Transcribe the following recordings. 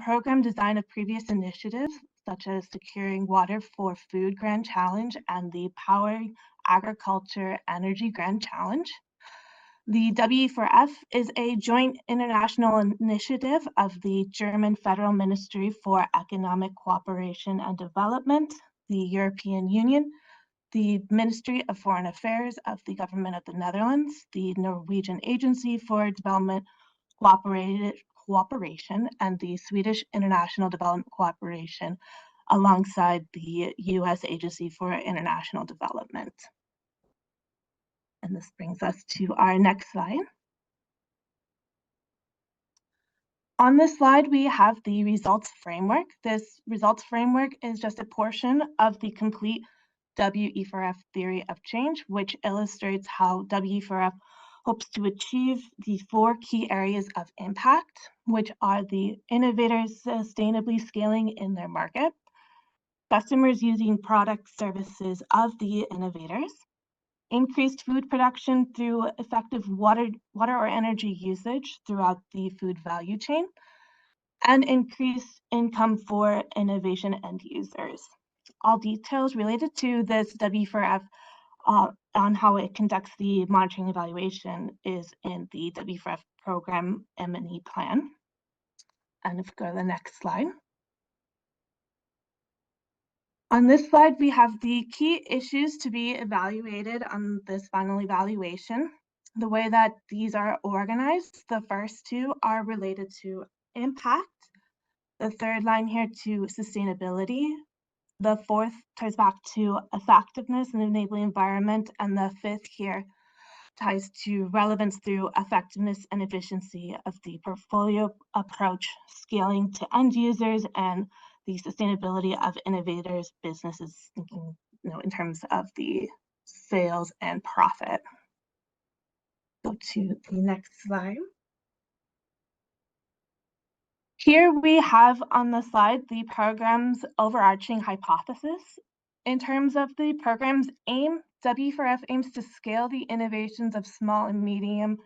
program design of previous initiatives, such as Securing Water for Food Grand Challenge and the Powering Agriculture Energy Grand Challenge. The W4F is a joint international initiative of the German Federal Ministry for Economic Cooperation and Development, the European Union, the Ministry of Foreign Affairs of the Government of the Netherlands, the Norwegian Agency for Development Cooperation, and the Swedish International Development Cooperation, alongside the U.S. Agency for International Development. And this brings us to our next slide. On this slide, we have the results framework. This results framework is just a portion of the complete WE4F theory of change, which illustrates how WE4F hopes to achieve the 4 key areas of impact, which are the innovators sustainably scaling in their market, customers using products, services of the innovators, increased food production through effective water or energy usage throughout the food value chain, and increased income for innovation end users. All details related to this W4F on how it conducts the monitoring evaluation is in the W4F program M&E plan. And if we go to the next slide. On this slide, we have the key issues to be evaluated on this final evaluation. The way that these are organized, the first 2 are related to impact, the third line here to sustainability, the 4th ties back to effectiveness and enabling environment, and the 5th here ties to relevance through effectiveness and efficiency of the portfolio approach, scaling to end users, and the sustainability of innovators, businesses, thinking, in terms of the sales and profit. Go to the next slide. Here we have on the slide the program's overarching hypothesis. In terms of the program's aim, W4F aims to scale the innovations of small and medium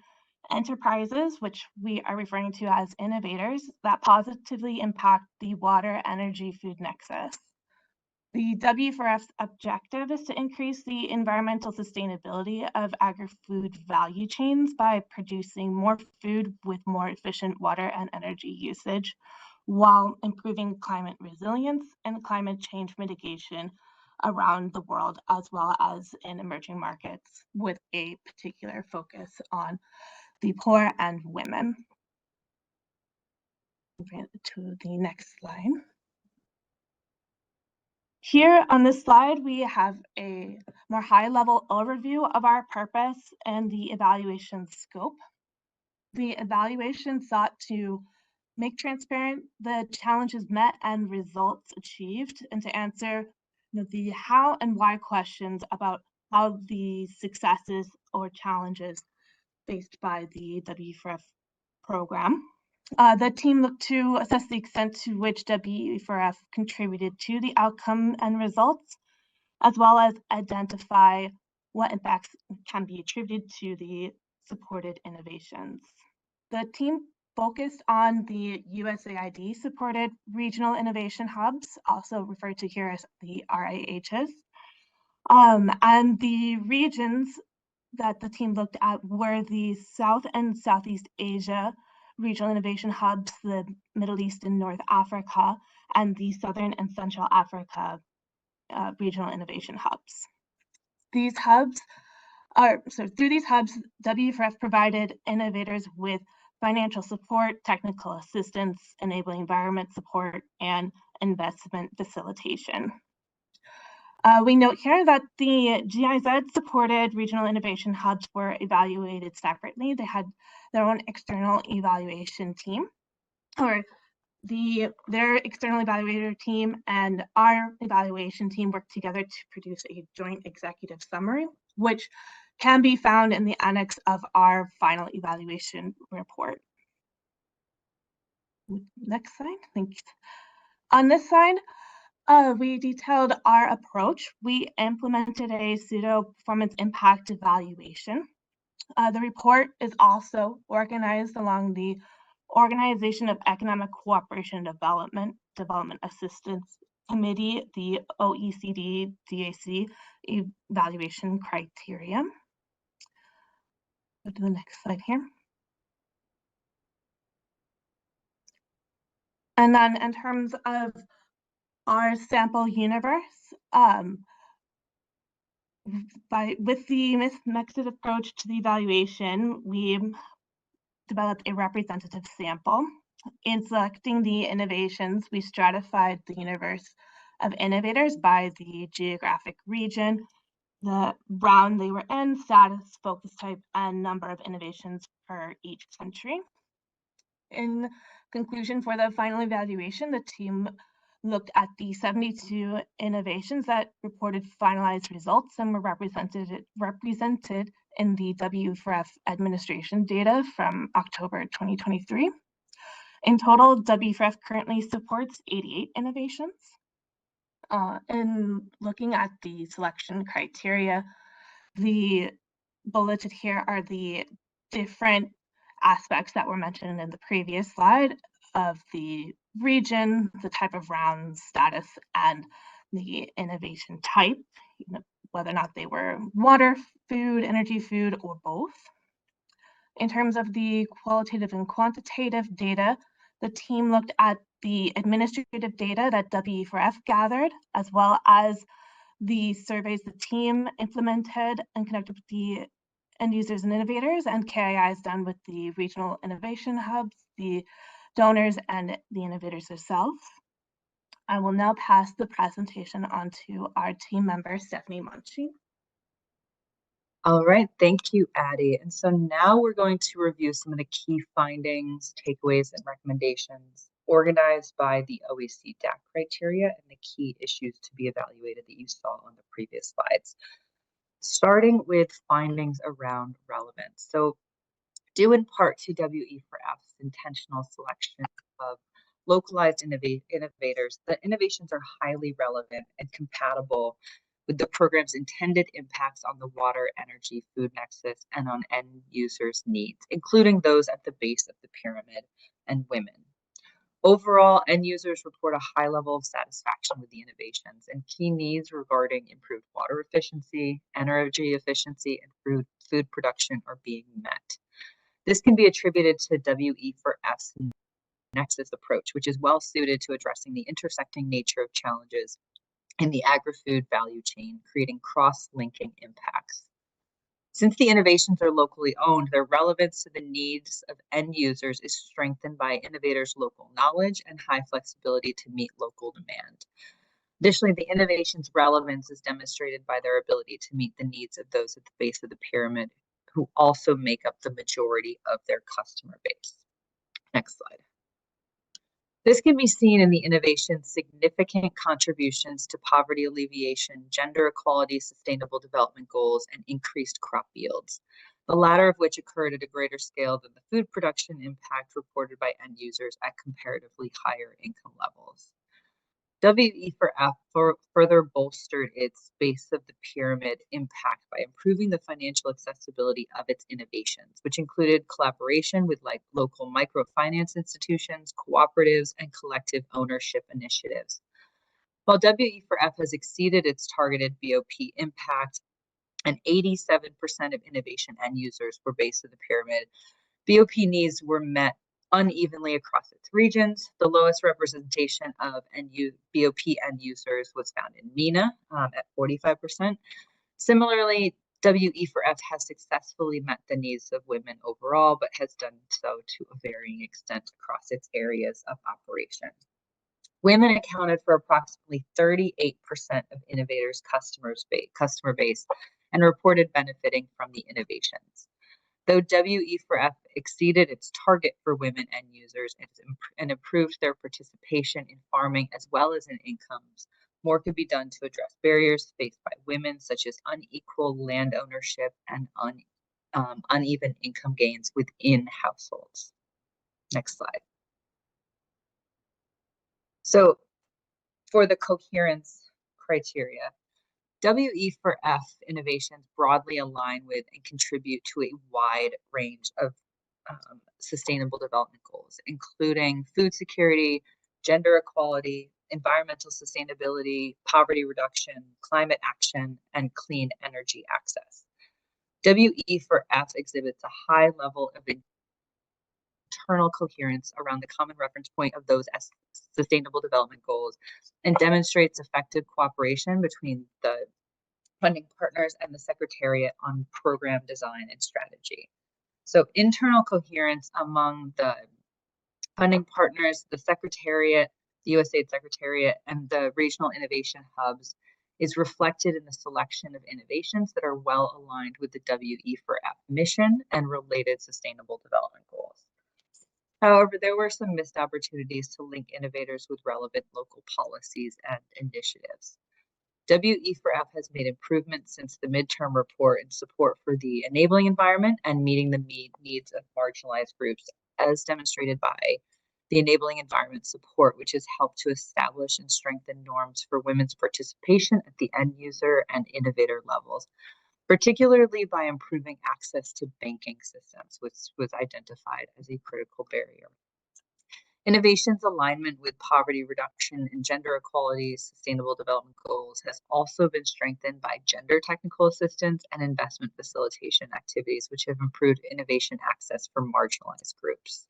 enterprises, which we are referring to as innovators, that positively impact the water, energy, food nexus. The W4F's objective is to increase the environmental sustainability of agri-food value chains by producing more food with more efficient water and energy usage, while improving climate resilience and climate change mitigation around the world, as well as in emerging markets, with a particular focus on the poor and women. To the next slide. Here on this slide, we have a more high-level overview of our purpose and the evaluation scope. The evaluation sought to make transparent the challenges met and results achieved, and to answer the how and why questions about how the successes or challenges faced by the W4F program. The team looked to assess the extent to which W4F contributed to the outcome and results, as well as identify what impacts can be attributed to the supported innovations. The team focused on the USAID supported regional innovation hubs, also referred to here as the RIHs. And the regions that the team looked at were the South and Southeast Asia regional innovation hubs, the Middle East and North Africa, and the Southern and Central Africa regional innovation hubs. These hubs through these hubs, W4F provided innovators with financial support, technical assistance, enabling environment support, and investment facilitation. We note here that the GIZ-supported regional innovation hubs were evaluated separately. They had their own external evaluation team, or their external evaluator team and our evaluation team worked together to produce a joint executive summary, which can be found in the annex of our final evaluation report. Next slide, thanks. On this slide, we detailed our approach. We implemented a pseudo-performance impact evaluation. The report is also organized along the Organization of Economic Cooperation and Development Assistance Committee, the OECD DAC evaluation criteria. Go to the next slide here. And then in terms of our sample universe, with the nexus approach to the evaluation, we developed a representative sample. In selecting the innovations, we stratified the universe of innovators by the geographic region, the round they were in, status, focus type, and number of innovations per each country. In conclusion, for the final evaluation, the team looked at the 72 innovations that reported finalized results and were represented in the W4F administration data from October 2023. In total, W4F currently supports 88 innovations. In looking at the selection criteria, the bulleted here are the different aspects that were mentioned in the previous slide of the region, the type of round, status, and the innovation type, whether or not they were water, food, energy, food, or both. In terms of the qualitative and quantitative data, the team looked at the administrative data that W4F gathered, as well as the surveys the team implemented and conducted with the end users and innovators, and KIIs done with the regional innovation hubs, the donors, and the innovators themselves. I will now pass the presentation on to our team member, Stephanie Monchi. All right, thank you, Addie. And so now we're going to review some of the key findings, takeaways, and recommendations organized by the OEC DAC criteria and the key issues to be evaluated that you saw on the previous slides. Starting with findings around relevance. So due in part to WE4F's intentional selection of localized innovators, the innovations are highly relevant and compatible with the program's intended impacts on the water, energy, food nexus, and on end users' needs, including those at the base of the pyramid and women. Overall, end users report a high level of satisfaction with the innovations, and key needs regarding improved water efficiency, energy efficiency, and food production are being met. This can be attributed to WE4F's nexus approach, which is well suited to addressing the intersecting nature of challenges in the agri-food value chain, creating cross-linking impacts. Since the innovations are locally owned, their relevance to the needs of end users is strengthened by innovators' local knowledge and high flexibility to meet local demand. Additionally, the innovation's relevance is demonstrated by their ability to meet the needs of those at the base of the pyramid, who also make up the majority of their customer base. Next slide. This can be seen in the innovation's significant contributions to poverty alleviation, gender equality, sustainable development goals, and increased crop yields, the latter of which occurred at a greater scale than the food production impact reported by end users at comparatively higher income levels. WE4F further bolstered its base of the pyramid impact by improving the financial accessibility of its innovations, which included collaboration with local microfinance institutions, cooperatives, and collective ownership initiatives. While WE4F has exceeded its targeted BOP impact, and 87% of innovation end users were base of the pyramid, BOP needs were met unevenly across its regions. The lowest representation of BOP end users was found in MENA at 45%. Similarly, WE4F has successfully met the needs of women overall, but has done so to a varying extent across its areas of operation. Women accounted for approximately 38% of innovators' customer base and reported benefiting from the innovations. Though WE4F exceeded its target for women end users and improved their participation in farming as well as in incomes, more could be done to address barriers faced by women, such as unequal land ownership and uneven income gains within households. Next slide. So for the coherence criteria, WE4F innovations broadly align with and contribute to a wide range of Sustainable Development Goals, including food security, gender equality, environmental sustainability, poverty reduction, climate action, and clean energy access. WE4F exhibits a high level of internal coherence around the common reference point of those Sustainable Development Goals and demonstrates effective cooperation between the funding partners and the Secretariat on program design and strategy. So internal coherence among the funding partners, the Secretariat, the USAID Secretariat, and the regional innovation hubs is reflected in the selection of innovations that are well aligned with the WE4F mission and related Sustainable Development Goals. However, there were some missed opportunities to link innovators with relevant local policies and initiatives. WE4F has made improvements since the midterm report in support for the enabling environment and meeting the needs of marginalized groups, as demonstrated by the enabling environment support, which has helped to establish and strengthen norms for women's participation at the end user and innovator levels, particularly by improving access to banking systems, which was identified as a critical barrier. Innovation's alignment with poverty reduction and gender equality Sustainable Development Goals has also been strengthened by gender technical assistance and investment facilitation activities, which have improved innovation access for marginalized groups.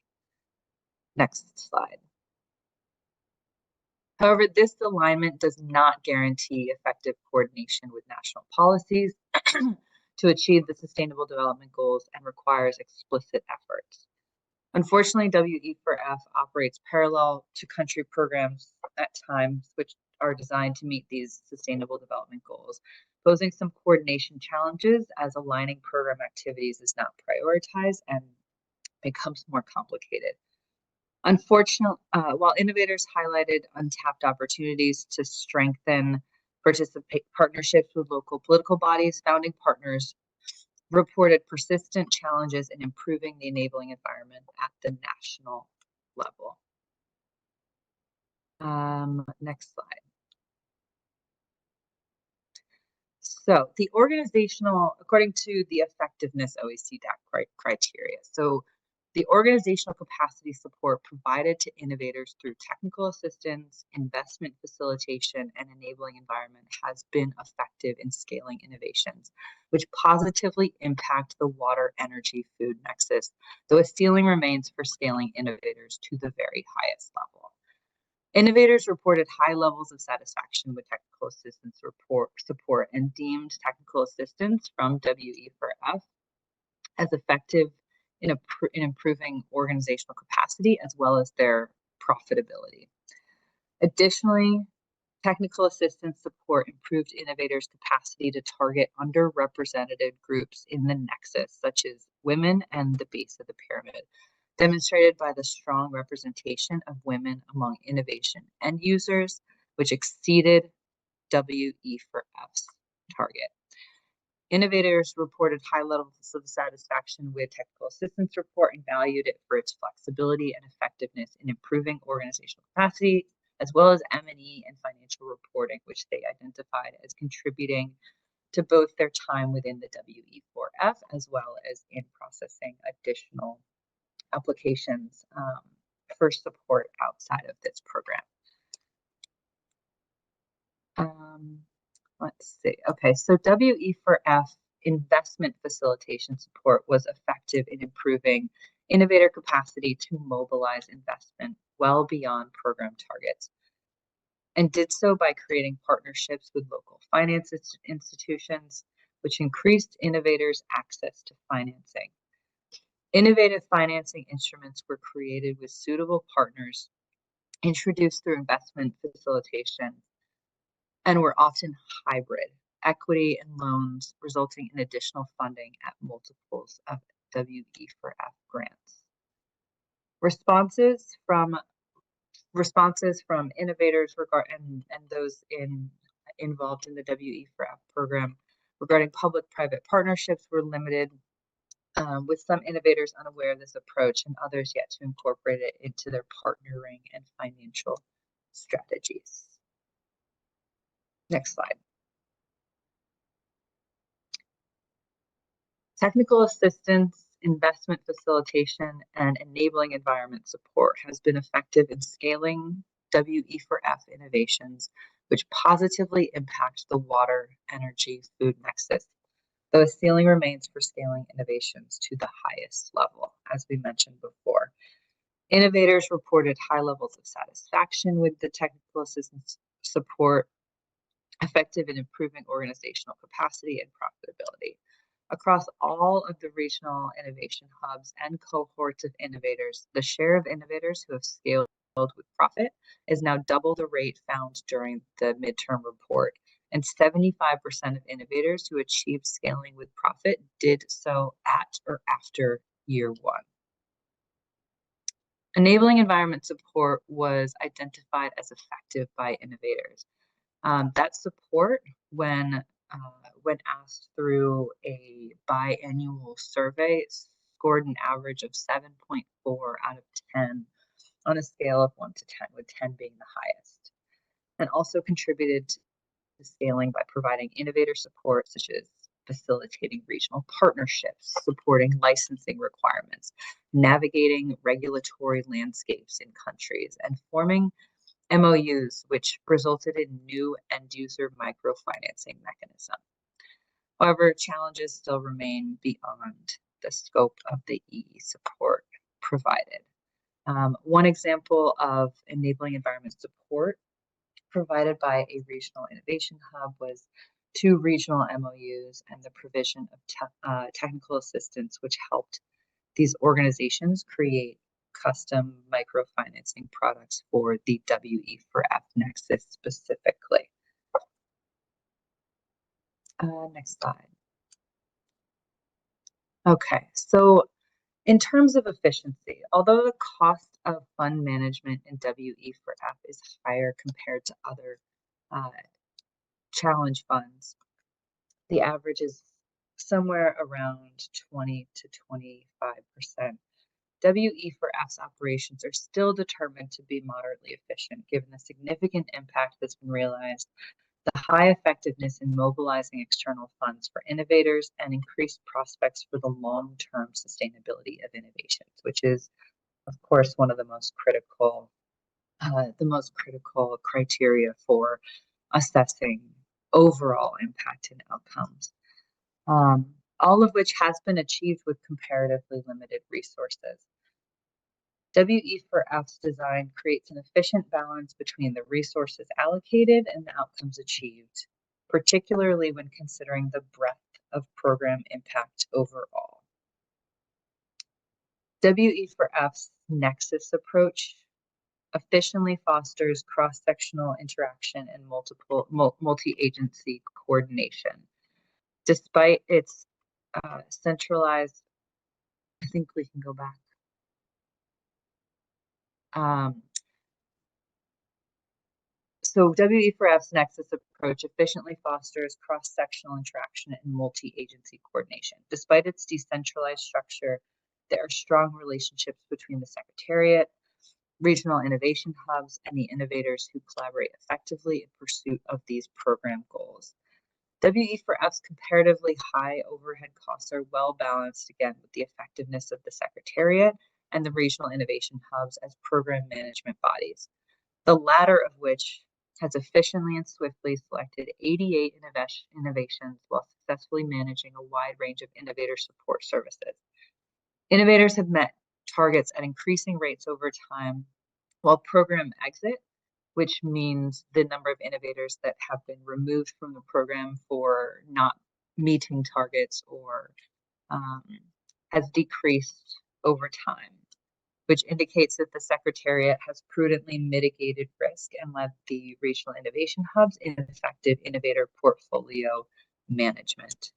Next slide. However, this alignment does not guarantee effective coordination with national policies to achieve the Sustainable Development Goals and requires explicit efforts. Unfortunately, WE4F operates parallel to country programs at times, which are designed to meet these Sustainable Development Goals, posing some coordination challenges as aligning program activities is not prioritized and becomes more complicated. Unfortunately, while innovators highlighted untapped opportunities to strengthen partnerships with local political bodies, founding partners reported persistent challenges in improving the enabling environment at the national level. Next slide. So the organizational, according to the effectiveness OECD DAC criteria, so the organizational capacity support provided to innovators through technical assistance, investment facilitation, and enabling environment has been effective in scaling innovations, which positively impact the water, energy, food nexus, though a ceiling remains for scaling innovators to the very highest level. Innovators reported high levels of satisfaction with technical assistance support and deemed technical assistance from WE4F as effective in improving organizational capacity as well as their profitability. Additionally, technical assistance support improved innovators' capacity to target underrepresented groups in the nexus, such as women and the base of the pyramid, demonstrated by the strong representation of women among innovation end users, which exceeded WE4F's target. Innovators reported high levels of satisfaction with technical assistance report and valued it for its flexibility and effectiveness in improving organizational capacity, as well as M&E and financial reporting, which they identified as contributing to both their time within the WE4F as well as in processing additional applications for support outside of this program. Let's see. Okay, so WE4F investment facilitation support was effective in improving innovator capacity to mobilize investment well beyond program targets, and did so by creating partnerships with local finance institutions, which increased innovators' access to financing. Innovative financing instruments were created with suitable partners, introduced through investment facilitation, and were often hybrid, equity and loans, resulting in additional funding at multiples of WE4F grants. Responses from innovators and those involved in the WE4F program regarding public-private partnerships were limited, with some innovators unaware of this approach and others yet to incorporate it into their partnering and financial strategies. Next slide. Technical assistance investment facilitation and enabling environment support has been effective in scaling WE4F innovations, which positively impact the water, energy, food nexus, though a ceiling remains for scaling innovations to the highest level, as we mentioned before. Innovators reported high levels of satisfaction with the technical assistance support, effective in improving organizational capacity and profitability. Across all of the regional innovation hubs and cohorts of innovators, the share of innovators who have scaled with profit is now double the rate found during the midterm report, and 75% of innovators who achieved scaling with profit did so at or after year one. Enabling environment support was identified as effective by innovators. That support, when asked through a biannual survey, scored an average of 7.4 out of 10 on a scale of 1 to 10, with 10 being the highest, and also contributed to scaling by providing innovator support, such as facilitating regional partnerships, supporting licensing requirements, navigating regulatory landscapes in countries, and forming MOUs, which resulted in new end-user microfinancing mechanism. However, challenges still remain beyond the scope of the EE support provided. One example of enabling environment support provided by a regional innovation hub was 2 regional MOUs and the provision of technical assistance, which helped these organizations create custom microfinancing products for the WE4F nexus specifically. Next slide. Okay, so in terms of efficiency, although the cost of fund management in WE4F is higher compared to other challenge funds, the average is somewhere around 20 to 25%. WE4F's operations are still determined to be moderately efficient, given the significant impact that's been realized, the high effectiveness in mobilizing external funds for innovators, and increased prospects for the long-term sustainability of innovations, which is, of course, one of the most critical criteria for assessing overall impact and outcomes. All of which has been achieved with comparatively limited resources. WE4F's design creates an efficient balance between the resources allocated and the outcomes achieved, particularly when considering the breadth of program impact overall. WE4F's nexus approach efficiently fosters cross-sectional interaction and multi-agency coordination. Despite its centralized, I think we can go back. So WE4F's nexus approach efficiently fosters cross-sectional interaction and multi-agency coordination. Despite its decentralized structure, there are strong relationships between the Secretariat, regional innovation hubs, and the innovators who collaborate effectively in pursuit of these program goals. WE4F's comparatively high overhead costs are well balanced, again, with the effectiveness of the Secretariat and the regional innovation hubs as program management bodies, the latter of which has efficiently and swiftly selected 88 innovations while successfully managing a wide range of innovator support services. Innovators have met targets at increasing rates over time, while program exit, which means the number of innovators that have been removed from the program for not meeting targets or has decreased over time, which indicates that the Secretariat has prudently mitigated risk and led the regional innovation hubs in effective innovator portfolio management.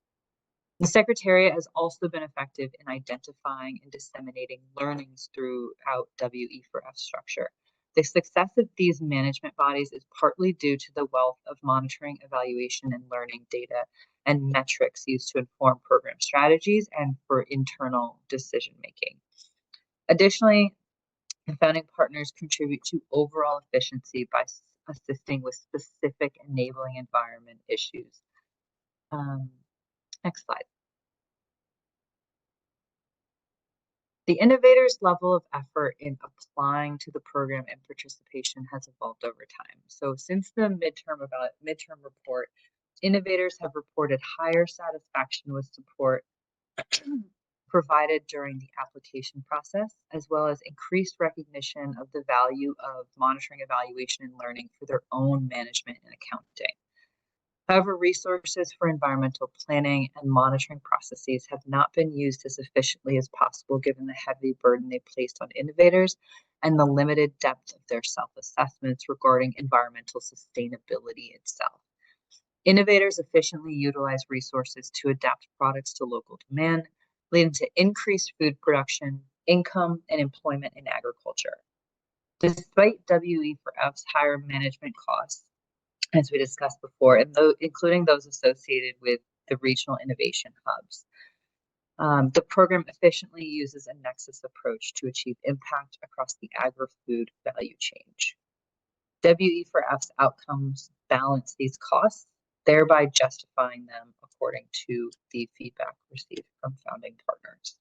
The Secretariat has also been effective in identifying and disseminating learnings throughout WE4F structure. The success of these management bodies is partly due to the wealth of monitoring, evaluation, and learning data and metrics used to inform program strategies and for internal decision-making. Additionally, the founding partners contribute to overall efficiency by assisting with specific enabling environment issues. Next slide. The innovators' level of effort in applying to the program and participation has evolved over time. So since the midterm report, innovators have reported higher satisfaction with support provided during the application process, as well as increased recognition of the value of monitoring, evaluation, and learning for their own management and accounting. However, resources for environmental planning and monitoring processes have not been used as efficiently as possible given the heavy burden they placed on innovators and the limited depth of their self-assessments regarding environmental sustainability itself. Innovators efficiently utilize resources to adapt products to local demand, leading to increased food production, income, and employment in agriculture. Despite WE4F's higher management costs, as we discussed before, and including those associated with the regional innovation hubs, the program efficiently uses a nexus approach to achieve impact across the agri-food value chain. WE4F's outcomes balance these costs, thereby justifying them according to the feedback received from founding partners.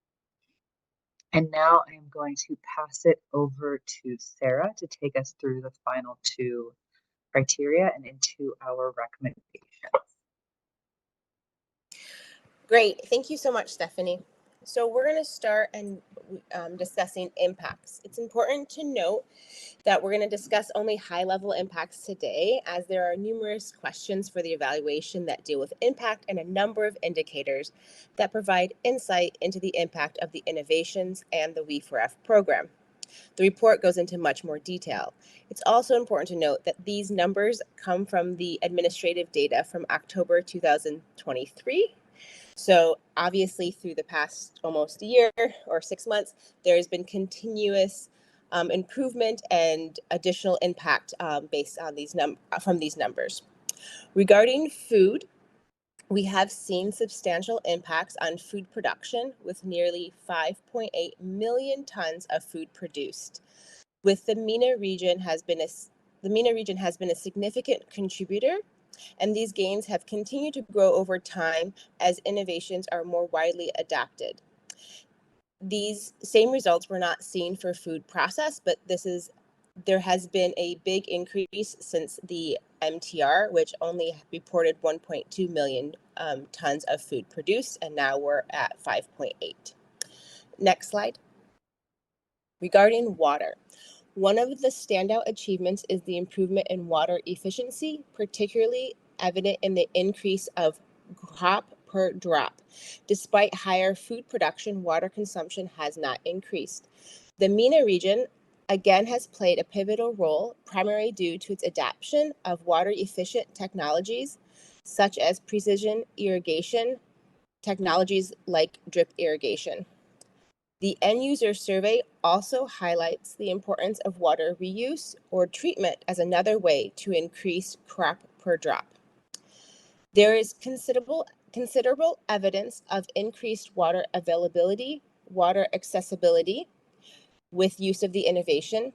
And now I am going to pass it over to Sarah to take us through the final two criteria and into our recommendations. Great. Thank you so much, Stephanie. So we're going to start and discussing impacts. It's important to note that we're going to discuss only high-level impacts today, as there are numerous questions for the evaluation that deal with impact and a number of indicators that provide insight into the impact of the innovations and the We4F program. The report goes into much more detail. It's also important to note that these numbers come from the administrative data from October 2023. So obviously through the past almost a year or 6 months, there has been continuous improvement and additional impact based on from these numbers. Regarding food, we have seen substantial impacts on food production with nearly 5.8 million tons of food produced. With the MENA region has been a significant contributor, and these gains have continued to grow over time as innovations are more widely adapted. These same results were not seen for food process, but there has been a big increase since the MTR, which only reported 1.2 million tons of food produced, and now we're at 5.8. Next slide. Regarding water, one of the standout achievements is the improvement in water efficiency, particularly evident in the increase of crop per drop. Despite higher food production, water consumption has not increased. The MENA region again has played a pivotal role, primarily due to its adoption of water-efficient technologies, such as precision irrigation, technologies like drip irrigation. The end user survey also highlights the importance of water reuse or treatment as another way to increase crop per drop. There is considerable evidence of increased water availability, water accessibility with use of the innovation,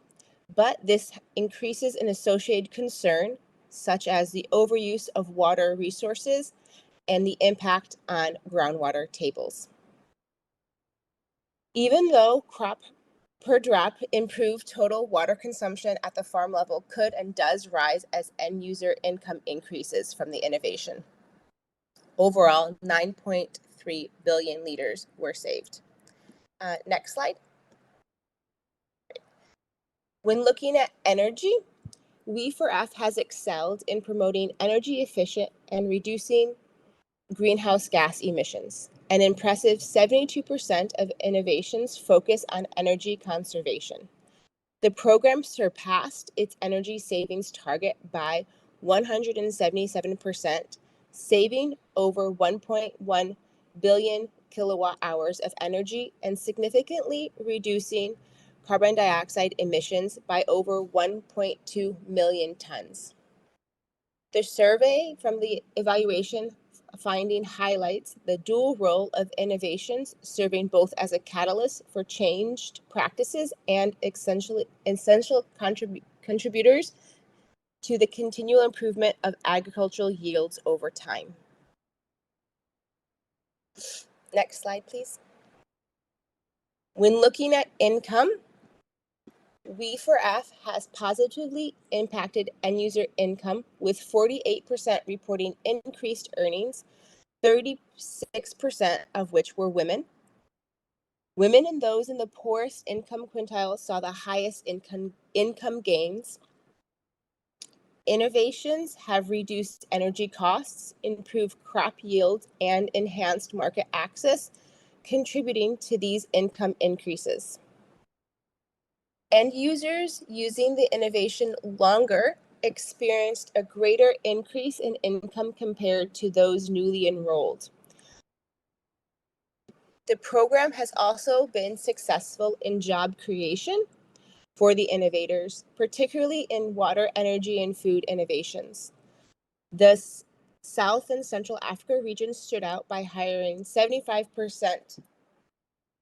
but this increases an associated concern such as the overuse of water resources and the impact on groundwater tables. Even though crop per drop improved, total water consumption at the farm level could and does rise as end user income increases from the innovation. Overall, 9.3 billion liters were saved. Next slide. When looking at energy, We4F has excelled in promoting energy efficient and reducing greenhouse gas emissions. An impressive 72% of innovations focus on energy conservation. The program surpassed its energy savings target by 177%, saving over 1.1 billion kilowatt hours of energy and significantly reducing carbon dioxide emissions by over 1.2 million tons. The survey from the evaluation finding highlights the dual role of innovations, serving both as a catalyst for changed practices and essential contributors to the continual improvement of agricultural yields over time. Next slide, please. When looking at income, We4F has positively impacted end user income, with 48% reporting increased earnings, 36% of which were women. Women and those in the poorest income quintile saw the highest income gains. Innovations have reduced energy costs, improved crop yield, and enhanced market access, contributing to these income increases. End users using the innovation longer experienced a greater increase in income compared to those newly enrolled. The program has also been successful in job creation for the innovators, particularly in water, energy, and food innovations. The South and Central Africa region stood out by hiring 75%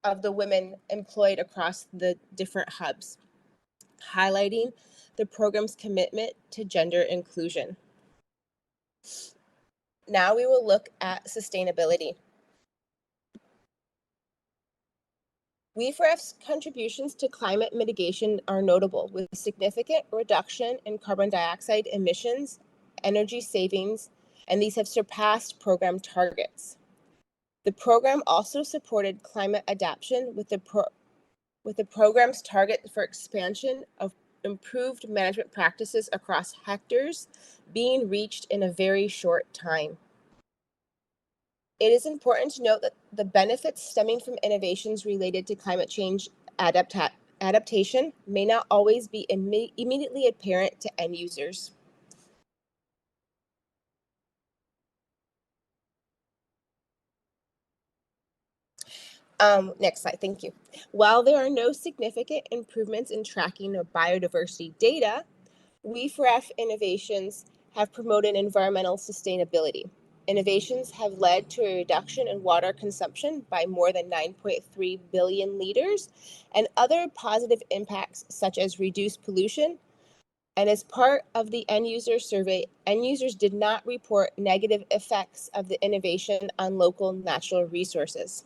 of the women employed across the different hubs, highlighting the program's commitment to gender inclusion. Now we will look at sustainability. We4F's contributions to climate mitigation are notable, with significant reduction in carbon dioxide emissions, energy savings, and these have surpassed program targets. The program also supported climate adaptation with the program's target for expansion of improved management practices across hectares being reached in a very short time. It is important to note that the benefits stemming from innovations related to climate change adaptation may not always be immediately apparent to end users. Next slide, thank you. While there are no significant improvements in tracking of biodiversity data, We4F innovations have promoted environmental sustainability. Innovations have led to a reduction in water consumption by more than 9.3 billion liters and other positive impacts such as reduced pollution. And as part of the end user survey, end users did not report negative effects of the innovation on local natural resources.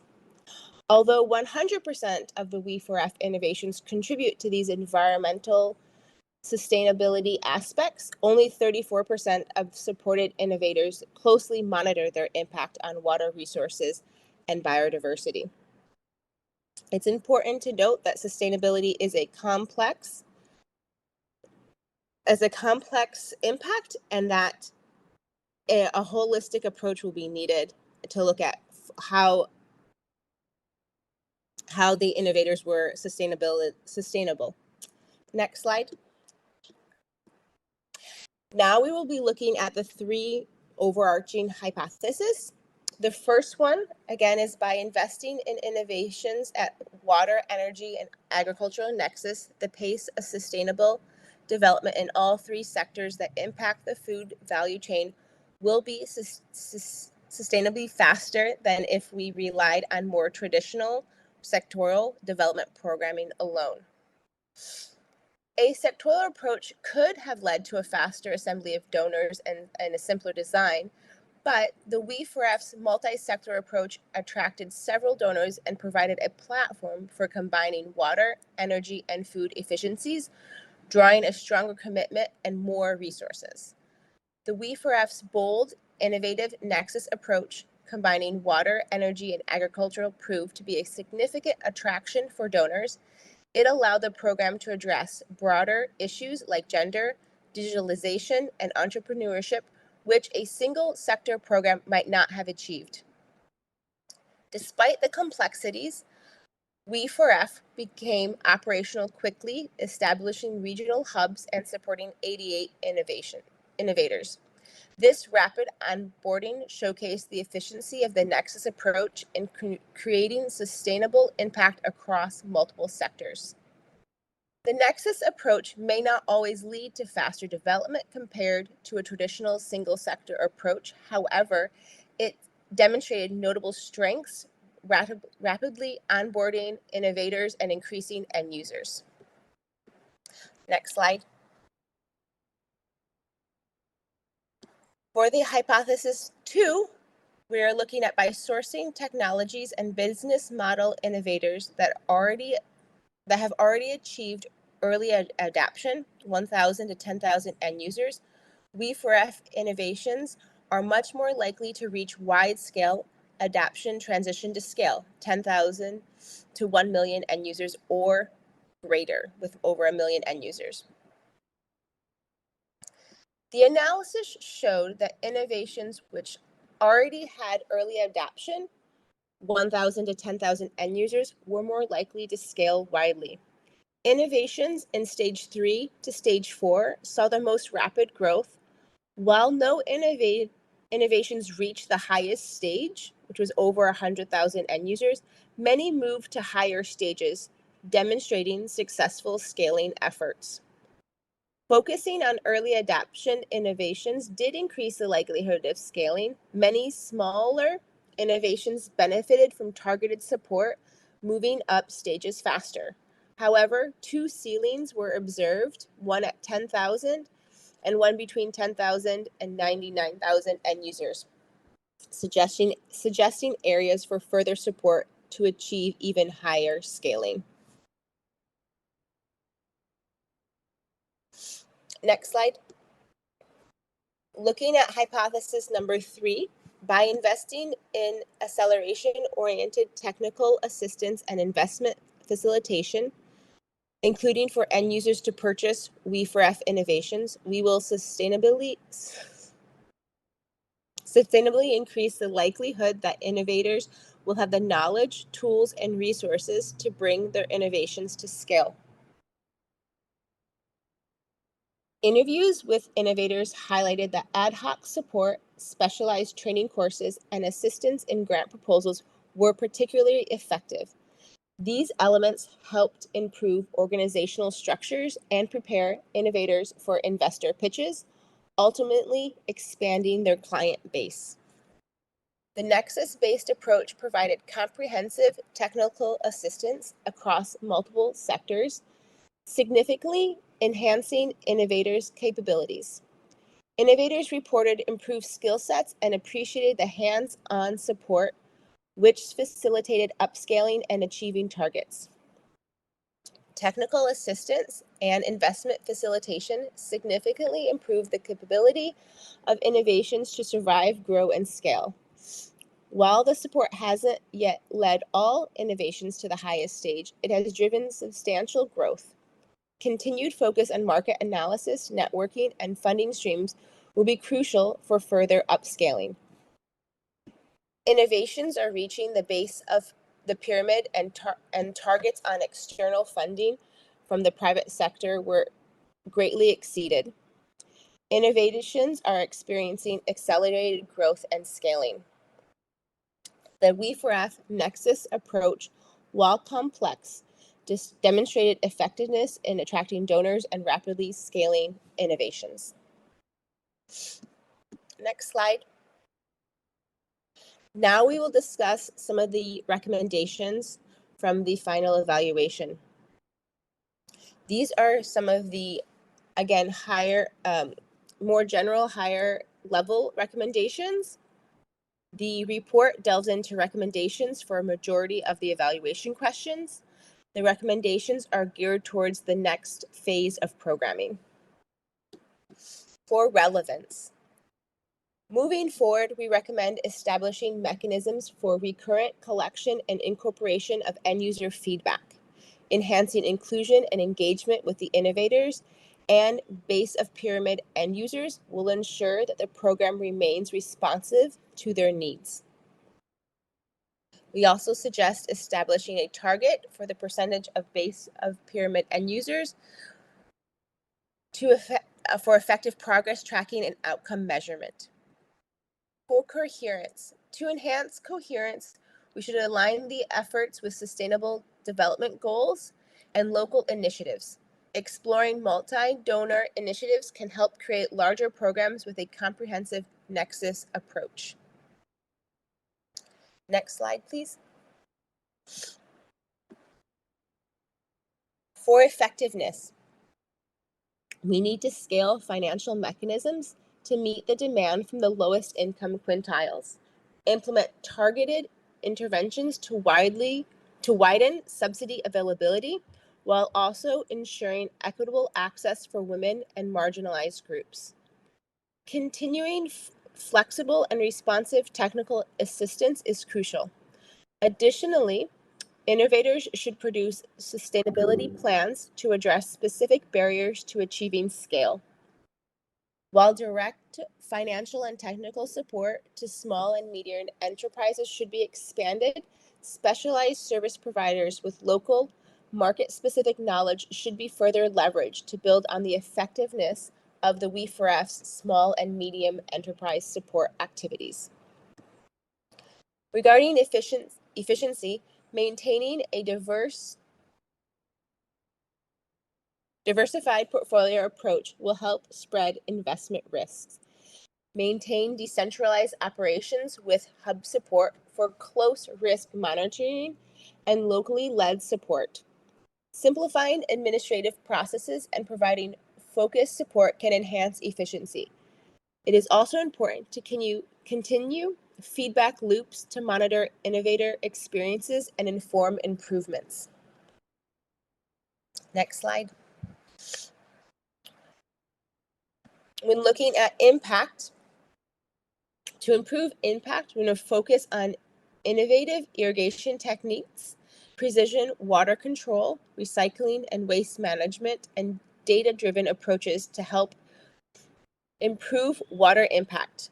Although 100% of the We4F innovations contribute to these environmental sustainability aspects, only 34% of supported innovators closely monitor their impact on water resources and biodiversity. It's important to note that sustainability is a complex impact, and that a holistic approach will be needed to look at how the innovators were sustainable. Next slide. Now we will be looking at the three overarching hypotheses. The first one, again, is by investing in innovations at water, energy, and agricultural nexus, the pace of sustainable development in all three sectors that impact the food value chain will be sustainably faster than if we relied on more traditional sectoral development programming alone. A sectoral approach could have led to a faster assembly of donors and a simpler design, but the We4F's multi-sector approach attracted several donors and provided a platform for combining water, energy, and food efficiencies, drawing a stronger commitment and more resources. The We4F's bold, innovative nexus approach, combining water, energy, and agricultural, proved to be a significant attraction for donors. It allowed the program to address broader issues like gender, digitalization, and entrepreneurship, which a single sector program might not have achieved. Despite the complexities, We4F became operational quickly, establishing regional hubs and supporting 88 innovators. This rapid onboarding showcased the efficiency of the Nexus approach in creating sustainable impact across multiple sectors. The Nexus approach may not always lead to faster development compared to a traditional single sector approach. However, it demonstrated notable strengths, rapidly onboarding innovators and increasing end users. Next slide. For the hypothesis 2, We are looking at by sourcing technologies and business model innovators that have already achieved early adoption, 1,000 to 10,000 end users. We4F innovations are much more likely to reach wide-scale adoption transition to scale, 10,000 to 1 million end users or greater with over 1 million end users. The analysis showed that innovations which already had early adoption, 1,000 to 10,000 end users, were more likely to scale widely. Innovations in stage 3 to stage 4 saw the most rapid growth, while no innovations reached the highest stage, which was over 100,000 end users. Many moved to higher stages, demonstrating successful scaling efforts. Focusing on early adoption innovations did increase the likelihood of scaling. Many smaller innovations benefited from targeted support, moving up stages faster. However, 2 ceilings were observed, one at 10,000 and one between 10,000 and 99,000 end users, suggesting areas for further support to achieve even higher scaling. Next slide. Looking at hypothesis number 3, by investing in acceleration-oriented technical assistance and investment facilitation, including for end users to purchase We4F innovations, we will sustainably increase the likelihood that innovators will have the knowledge, tools, and resources to bring their innovations to scale. Interviews with innovators highlighted that ad hoc support, specialized training courses, and assistance in grant proposals were particularly effective. These elements helped improve organizational structures and prepare innovators for investor pitches, ultimately expanding their client base. The nexus-based approach provided comprehensive technical assistance across multiple sectors, significantly enhancing innovators' capabilities. Innovators reported improved skill sets and appreciated the hands-on support, which facilitated upscaling and achieving targets. Technical assistance and investment facilitation significantly improved the capability of innovations to survive, grow, and scale. While the support hasn't yet led all innovations to the highest stage, it has driven substantial growth. Continued focus on market analysis, networking, and funding streams will be crucial for further upscaling. Innovations are reaching the base of the pyramid, and targets on external funding from the private sector were greatly exceeded. Innovations are experiencing accelerated growth and scaling. The We4F Nexus approach, while complex, demonstrated effectiveness in attracting donors and rapidly scaling innovations. Next slide. Now we will discuss some of the recommendations from the final evaluation. These are some of the, again, more general, higher level recommendations. The report delves into recommendations for a majority of the evaluation questions. The recommendations are geared towards the next phase of programming. For relevance. Moving forward, we recommend establishing mechanisms for recurrent collection and incorporation of end-user feedback, enhancing inclusion and engagement with the innovators and base of pyramid end users will ensure that the program remains responsive to their needs. We also suggest establishing a target for the percentage of base of pyramid end users for effective progress tracking and outcome measurement. For coherence, to enhance coherence, we should align the efforts with sustainable development goals and local initiatives. Exploring multi-donor initiatives can help create larger programs with a comprehensive nexus approach. Next slide, please. For effectiveness, we need to scale financial mechanisms to meet the demand from the lowest income quintiles. implement targeted interventions to widen subsidy availability, while also ensuring equitable access for women and marginalized groups. Continuing flexible and responsive technical assistance is crucial. Additionally, innovators should produce sustainability plans to address specific barriers to achieving scale. While direct financial and technical support to small and medium enterprises should be expanded, specialized service providers with local market-specific knowledge should be further leveraged to build on the effectiveness of the WE4F's small and medium enterprise support activities. Regarding efficiency, maintaining a diversified portfolio approach will help spread investment risks. Maintain decentralized operations with hub support for close risk monitoring and locally led support. Simplifying administrative processes and providing focused support can enhance efficiency. It is also important to continue feedback loops to monitor innovator experiences and inform improvements. Next slide. When looking at impact, to improve impact, we're going to focus on innovative irrigation techniques, precision water control, recycling and waste management, and data-driven approaches to help improve water impact.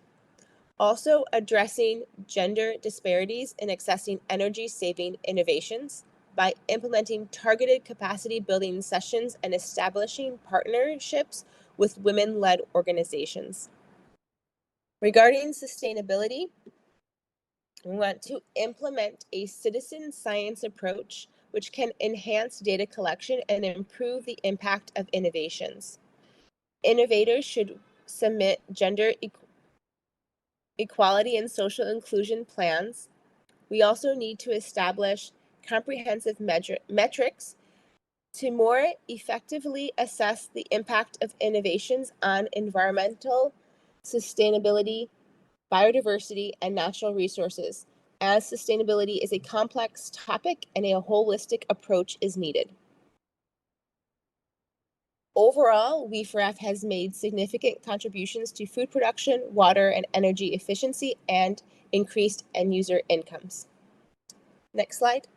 Also addressing gender disparities in accessing energy-saving innovations by implementing targeted capacity building sessions and establishing partnerships with women-led organizations. Regarding sustainability, we want to implement a citizen science approach which can enhance data collection and improve the impact of innovations. Innovators should submit gender equality and social inclusion plans. We also need to establish comprehensive metrics to more effectively assess the impact of innovations on environmental sustainability, biodiversity, and natural resources, as sustainability is a complex topic and a holistic approach is needed. Overall, WE4F has made significant contributions to food production, water and energy efficiency, and increased end user incomes. Next slide.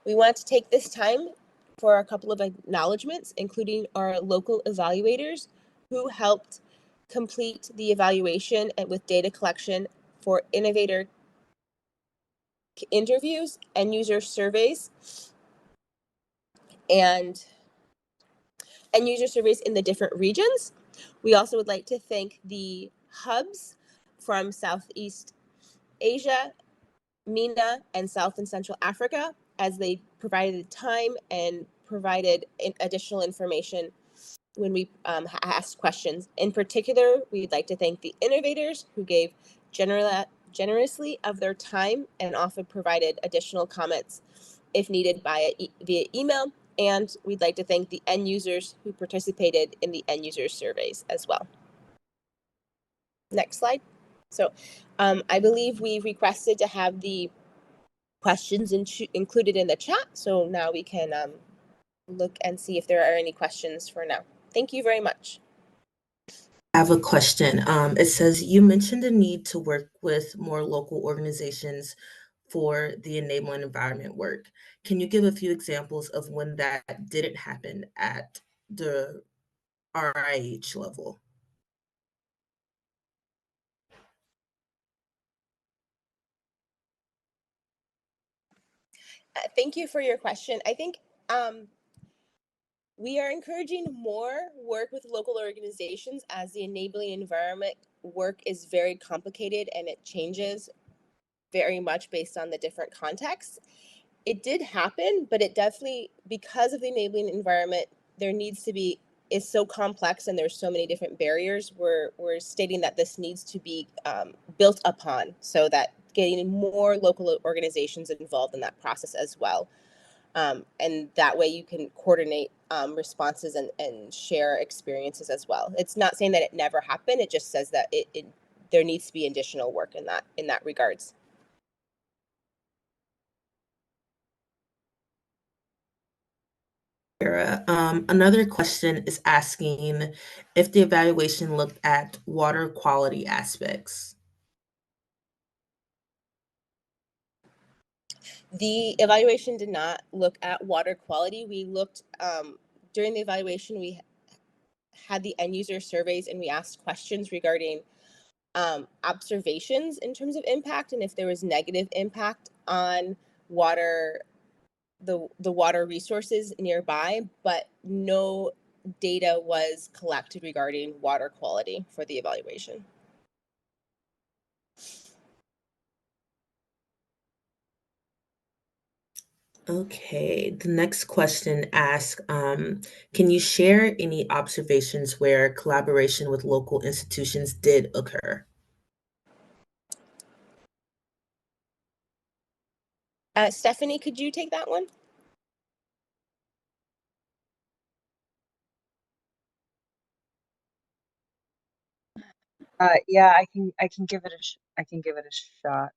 We want to take this time for a couple of acknowledgements, including our local evaluators who helped complete the evaluation and with data collection for innovator interviews and user surveys and user surveys in the different regions. We also would like to thank the hubs from Southeast Asia, MENA, and South and Central Africa, as they provided time and provided additional information when we asked questions. In particular, we'd like to thank the innovators who gave generously of their time and often provided additional comments if needed via email. And we'd like to thank the end users who participated in the end user surveys as well. Next slide. So I believe we requested to have the questions included in the chat. So now we can look and see if there are any questions for now. Thank you very much. I have a question. It says, you mentioned the need to work with more local organizations for the enabling environment work. Can you give a few examples of when that didn't happen at the RIH level? Thank you for your question. I think we are encouraging more work with local organizations as the enabling environment work is very complicated and it changes very much based on the different contexts. It did happen, but it definitely, because of the enabling environment, there needs to be, is so complex and there's so many different barriers. We're stating that this needs to be built upon so that getting more local organizations involved in that process as well. And that way you can coordinate responses and share experiences as well. It's not saying that it never happened. It just says that there needs to be additional work in that regards. Another question is asking if the evaluation looked at water quality aspects. The evaluation did not look at water quality. We looked, during the evaluation, we had the end user surveys and we asked questions regarding observations in terms of impact and if there was negative impact on water, the water resources nearby, but no data was collected regarding water quality for the evaluation. Okay, the next question asks, can you share any observations where collaboration with local institutions did occur? Stephanie, could you take that one? Yeah, I can give it a shot.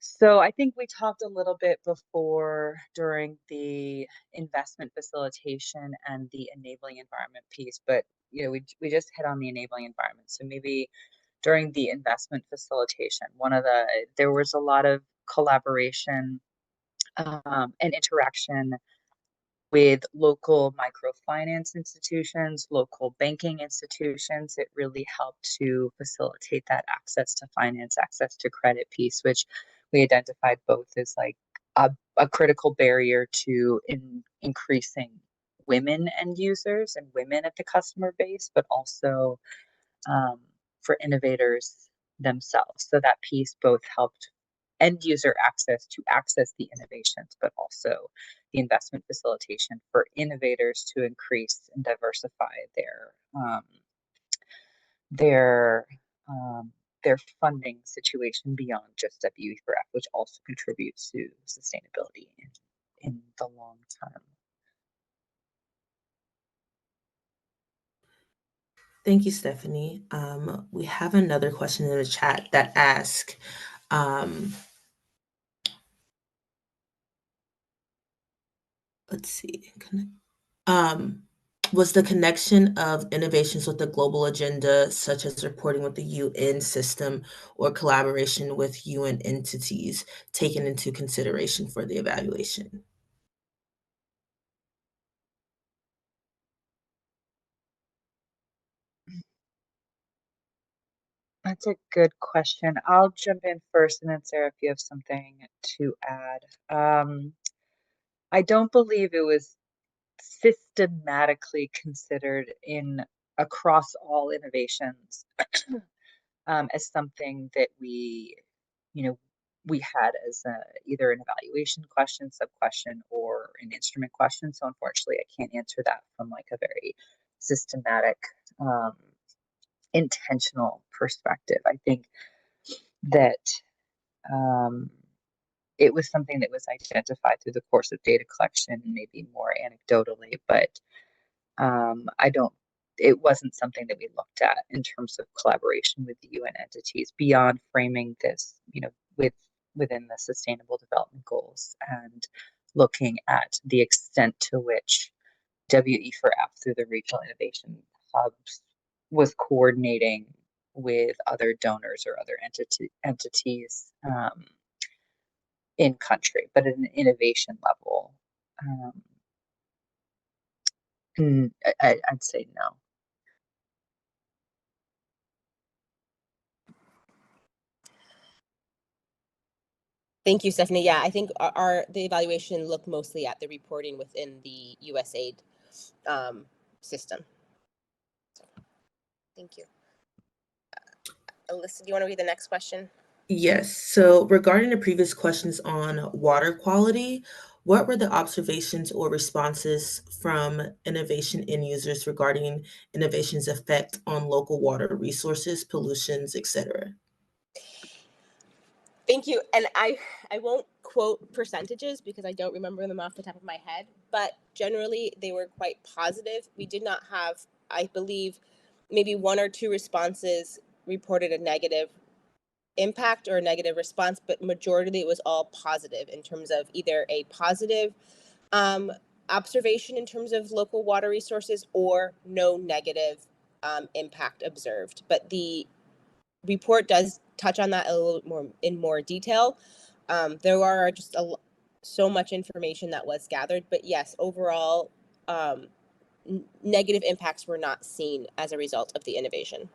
So I think we talked a little bit before during the investment facilitation and the enabling environment piece, but we just hit on the enabling environment. So maybe during the investment facilitation, there was a lot of collaboration and interaction with local microfinance institutions, local banking institutions. It really helped to facilitate that access to finance, access to credit piece, which we identified both as like a critical barrier to increasing women end users and women at the customer base, but also for innovators themselves. So that piece both helped end user access to access the innovations, but also the investment facilitation for innovators to increase and diversify their their funding situation beyond just WE4F, which also contributes to sustainability in the long term. Thank you, Stephanie. We have another question in the chat that asks, let's see, was the connection of innovations with the global agenda, such as reporting with the UN system or collaboration with UN entities, taken into consideration for the evaluation? That's a good question. I'll jump in first, and then Sarah, if you have something to add. I don't believe it was systematically considered across all innovations as something that we had as either an evaluation question, sub question, or an instrument question. So unfortunately, I can't answer that from like a very systematic, intentional perspective. I think that it was something that was identified through the course of data collection, maybe more anecdotally, but it wasn't something that we looked at in terms of collaboration with the UN entities beyond framing this, within the Sustainable Development Goals and looking at the extent to which WE4F through the Regional Innovation Hubs was coordinating with other donors or other entities in country, but at an innovation level. I'd say no. Thank you, Stephanie. Yeah, I think the evaluation looked mostly at the reporting within the USAID system. Thank you. Alyssa, do you want to read the next question? Yes. So regarding the previous questions on water quality, what were the observations or responses from innovation end users regarding innovation's effect on local water resources, pollutions, etc.? Thank you. And I won't quote percentages because I don't remember them off the top of my head, but generally they were quite positive. We did not have I believe maybe 1 or 2 responses reported a negative impact or a negative response, but majority it was all positive in terms of either a positive observation in terms of local water resources or no negative impact observed. But the report does touch on that a little more in more detail. There are just so much information that was gathered, but yes, overall, negative impacts were not seen as a result of the innovation.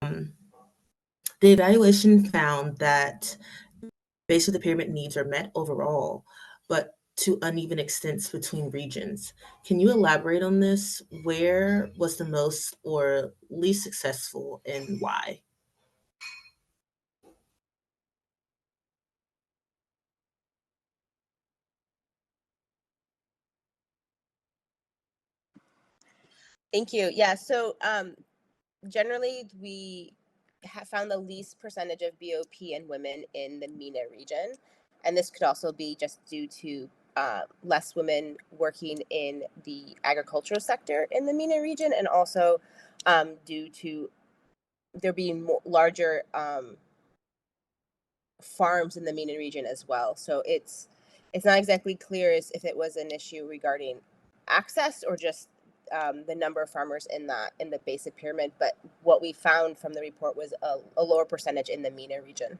The evaluation found that base of the pyramid needs are met overall, but to uneven extents between regions. Can you elaborate on this? Where was the most or least successful and why? Thank you. Yeah, so generally we have found the least percentage of BOP in women in the MENA region. And this could also be just due to less women working in the agricultural sector in the MENA region, and also due to there being larger farms in the MENA region as well. So it's not exactly clear as if it was an issue regarding access or just the number of farmers in the basic pyramid. But what we found from the report was a lower percentage in the MENA region,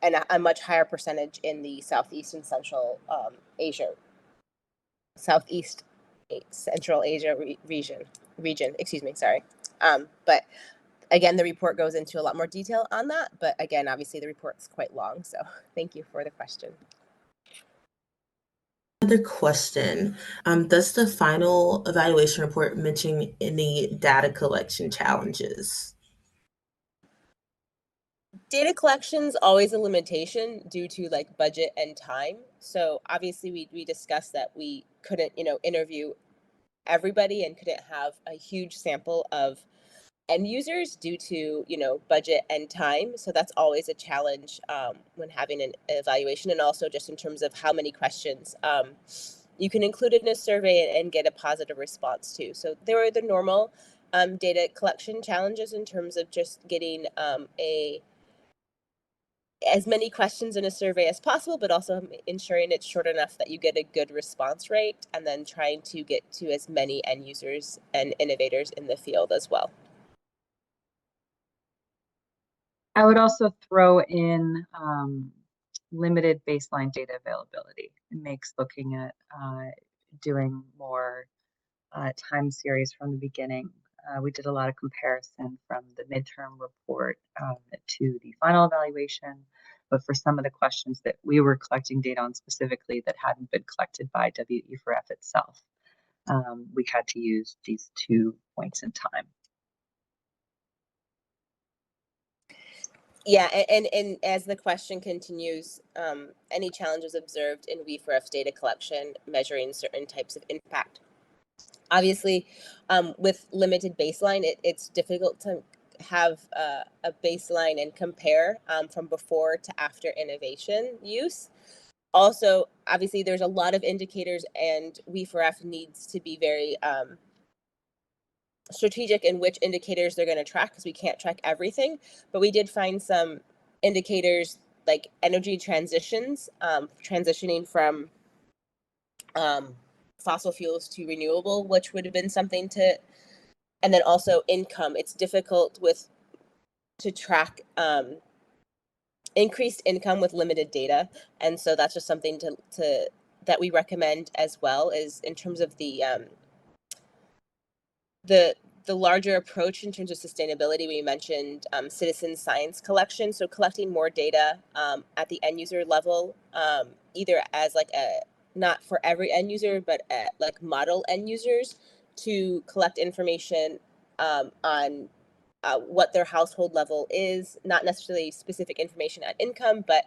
and a much higher percentage in the Southeast and Central Asia, Southeast Central Asia region. Excuse me, sorry. But again, the report goes into a lot more detail on that, but again, obviously the report's quite long, so thank you for the question. Another question, does the final evaluation report mention any data collection challenges? Data collection's always a limitation due to like budget and time. So obviously we discussed that we couldn't, interview everybody and couldn't have a huge sample of end users due to budget and time. So that's always a challenge when having an evaluation, and also just in terms of how many questions you can include in a survey and get a positive response to. So there are the normal data collection challenges in terms of just getting as many questions in a survey as possible, but also ensuring it's short enough that you get a good response rate, and then trying to get to as many end users and innovators in the field as well. I would also throw in limited baseline data availability. It makes looking at doing more time series from the beginning. We did a lot of comparison from the midterm report to the final evaluation, but for some of the questions that we were collecting data on specifically that hadn't been collected by WE4F itself, we had to use these 2 points in time. Yeah, and as the question continues, any challenges observed in WE4F's data collection measuring certain types of impact? Obviously, with limited baseline, it's difficult to have a baseline and compare from before to after innovation use. Also, obviously, there's a lot of indicators, and WE4F needs to be very strategic in which indicators they're going to track, because we can't track everything. But we did find some indicators like energy transitions, transitioning from fossil fuels to renewable, which would have been something to, and then also income. It's difficult to track increased income with limited data, and so that's just something to that we recommend as well, is in terms of the larger approach in terms of sustainability. We mentioned citizen science collection, so collecting more data at the end user level, either as like not for every end user, but like model end users, to collect information on what their household level is, not necessarily specific information on income, but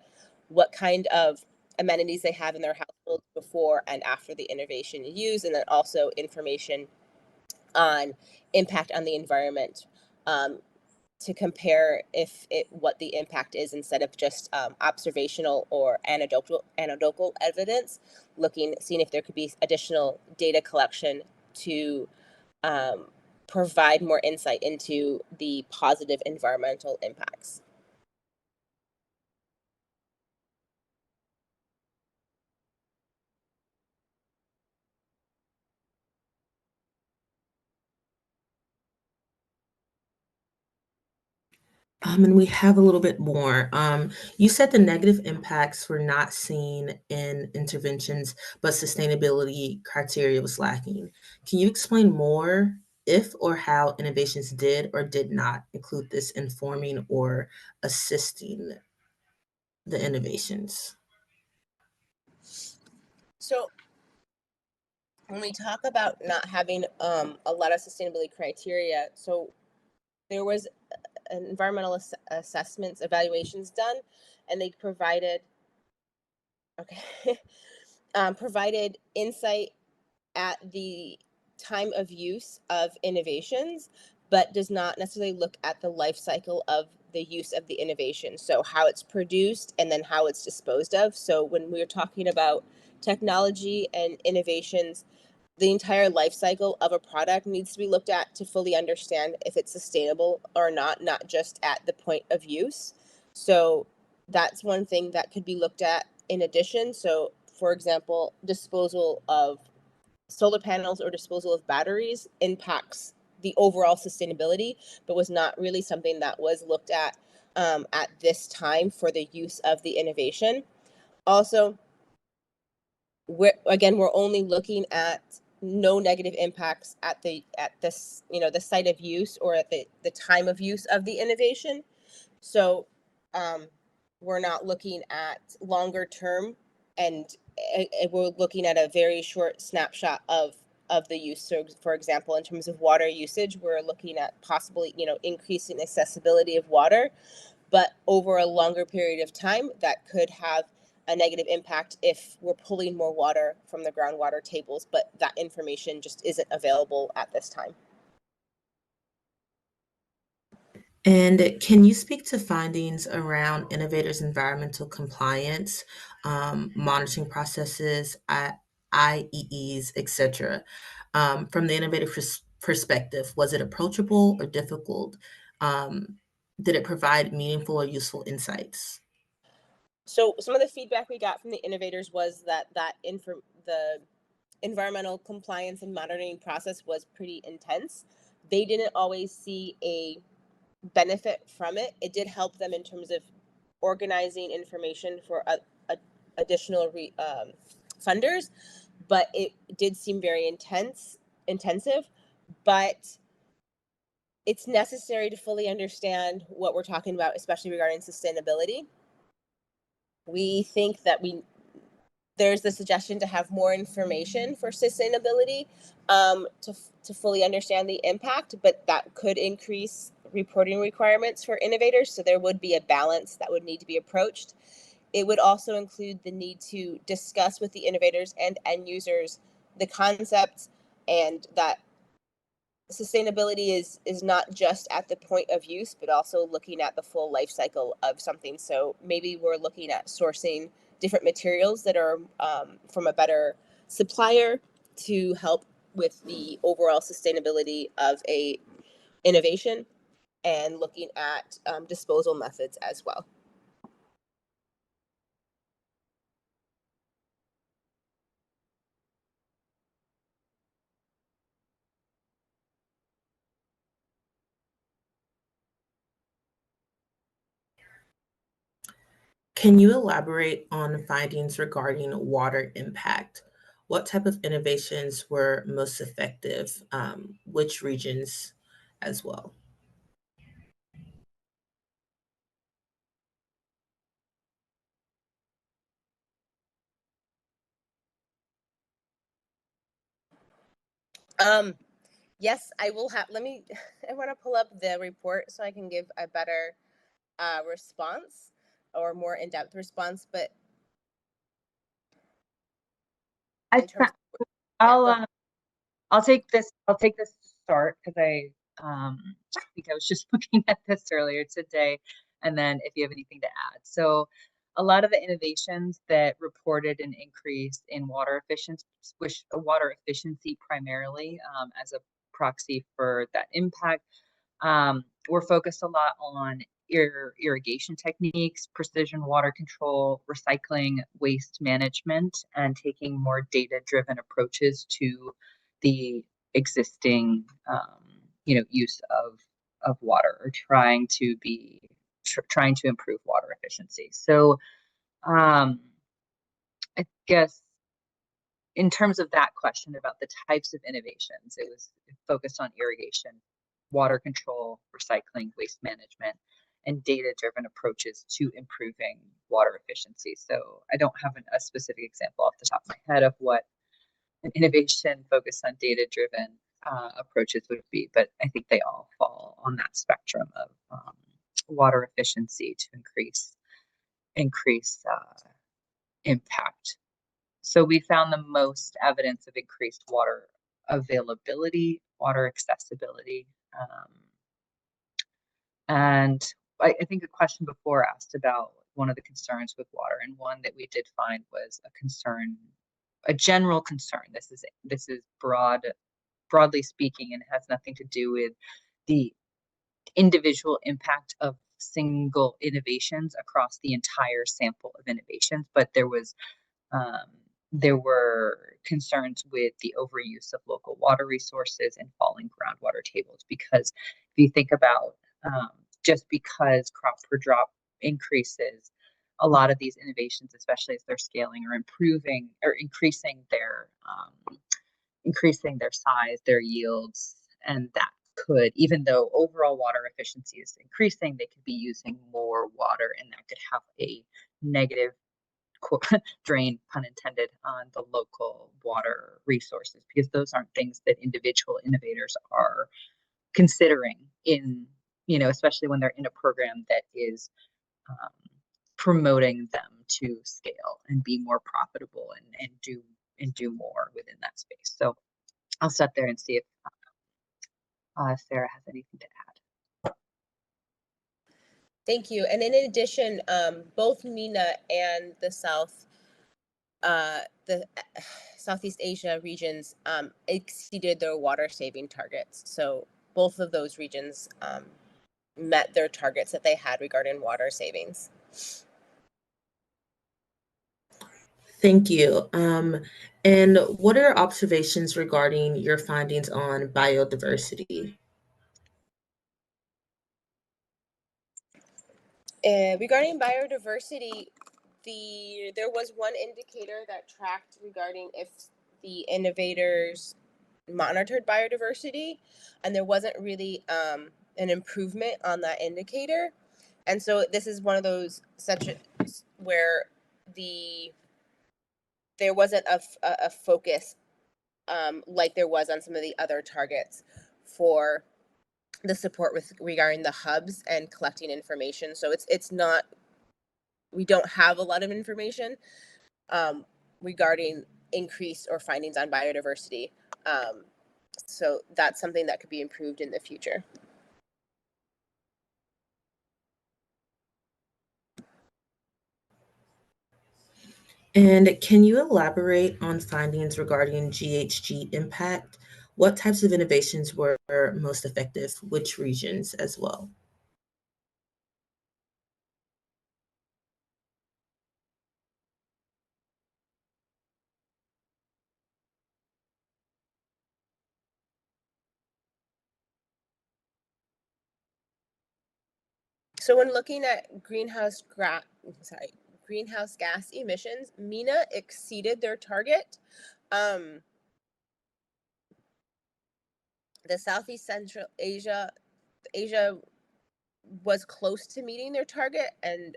what kind of amenities they have in their household before and after the innovation used, and then also information on impact on the environment. to compare what the impact is instead of just observational or anecdotal evidence, seeing if there could be additional data collection to provide more insight into the positive environmental impacts. And we have a little bit more. You said the negative impacts were not seen in interventions, but sustainability criteria was lacking. Can you explain more if or how innovations did or did not include this informing or assisting the innovations? So when we talk about not having a lot of sustainability criteria, so there was environmental assessments, evaluations done, and they provided provided insight at the time of use of innovations, but does not necessarily look at the life cycle of the use of the innovation. So how it's produced and then how it's disposed of. So when we're talking about technology and innovations, the entire life cycle of a product needs to be looked at to fully understand if it's sustainable or not just at the point of use. So that's one thing that could be looked at in addition. So for example, disposal of solar panels or disposal of batteries impacts the overall sustainability, but was not really something that was looked at this time for the use of the innovation. Also, we're only looking at no negative impacts at this the site of use or at the time of use of the innovation. So we're not looking at longer term, and we're looking at a very short snapshot of the use. So for example, in terms of water usage, we're looking at possibly increasing accessibility of water, but over a longer period of time that could have a negative impact if we're pulling more water from the groundwater tables, but that information just isn't available at this time. And can you speak to findings around innovators' environmental compliance, monitoring processes, IEEs, etc.? From the innovative perspective, was it approachable or difficult? Did it provide meaningful or useful insights? So some of the feedback we got from the innovators was that the environmental compliance and monitoring process was pretty intense. They didn't always see a benefit from it. It did help them in terms of organizing information for additional funders, but it did seem very intensive. But it's necessary to fully understand what we're talking about, especially regarding sustainability. We think that there's the suggestion to have more information for sustainability to fully understand the impact, but that could increase reporting requirements for innovators. So there would be a balance that would need to be approached. It would also include the need to discuss with the innovators and end users the concepts, and that sustainability is not just at the point of use, but also looking at the full life cycle of something. So maybe we're looking at sourcing different materials that are from a better supplier to help with the overall sustainability of a innovation, and looking at disposal methods as well. Can you elaborate on findings regarding water impact? What type of innovations were most effective? Which regions as well? Yes, I will have, I want to pull up the report so I can give a better response or more in-depth response, but I'll take this to start because I think I was just looking at this earlier today, and then if you have anything to add. So a lot of the innovations that reported an increase in water efficiency primarily as a proxy for that impact, we're focused a lot on irrigation techniques, precision water control, recycling, waste management, and taking more data-driven approaches to the existing, use of water, or trying to improve water efficiency. So, I guess in terms of that question about the types of innovations, it was focused on irrigation, water control, recycling, waste management, and data-driven approaches to improving water efficiency. So I don't have a specific example off the top of my head of what an innovation focused on data-driven approaches would be, but I think they all fall on that spectrum of water efficiency to increase impact. So we found the most evidence of increased water availability, water accessibility. And I think a question before asked about one of the concerns with water, and one that we did find was a general concern. This is broadly speaking, and has nothing to do with the individual impact of single innovations across the entire sample of innovations, but there were concerns with the overuse of local water resources and falling groundwater tables, because if you think about just because crop per drop increases, a lot of these innovations, especially as they're scaling, or improving or increasing their size, their yields, and that could, even though overall water efficiency is increasing, they could be using more water, and that could have a negative drain, pun intended, on the local water resources, because those aren't things that individual innovators are considering especially when they're in a program that is promoting them to scale and be more profitable and do more within that space. So I'll stop there and see if Sarah has anything to add. Thank you. And in addition, both MENA and the Southeast Asia regions exceeded their water saving targets. So both of those regions met their targets that they had regarding water savings. Thank you. And what are observations regarding your findings on biodiversity? Regarding biodiversity, there was one indicator that tracked regarding if the innovators monitored biodiversity, and there wasn't really an improvement on that indicator. And so this is one of those sections where there wasn't a focus like there was on some of the other targets for the support regarding the hubs and collecting information. So it's not, we don't have a lot of information regarding increase or findings on biodiversity. So that's something that could be improved in the future. And can you elaborate on findings regarding GHG impact? What types of innovations were most effective? Which regions as well? So when looking at greenhouse gas emissions, MENA exceeded their target. The Southeast Central Asia was close to meeting their target, and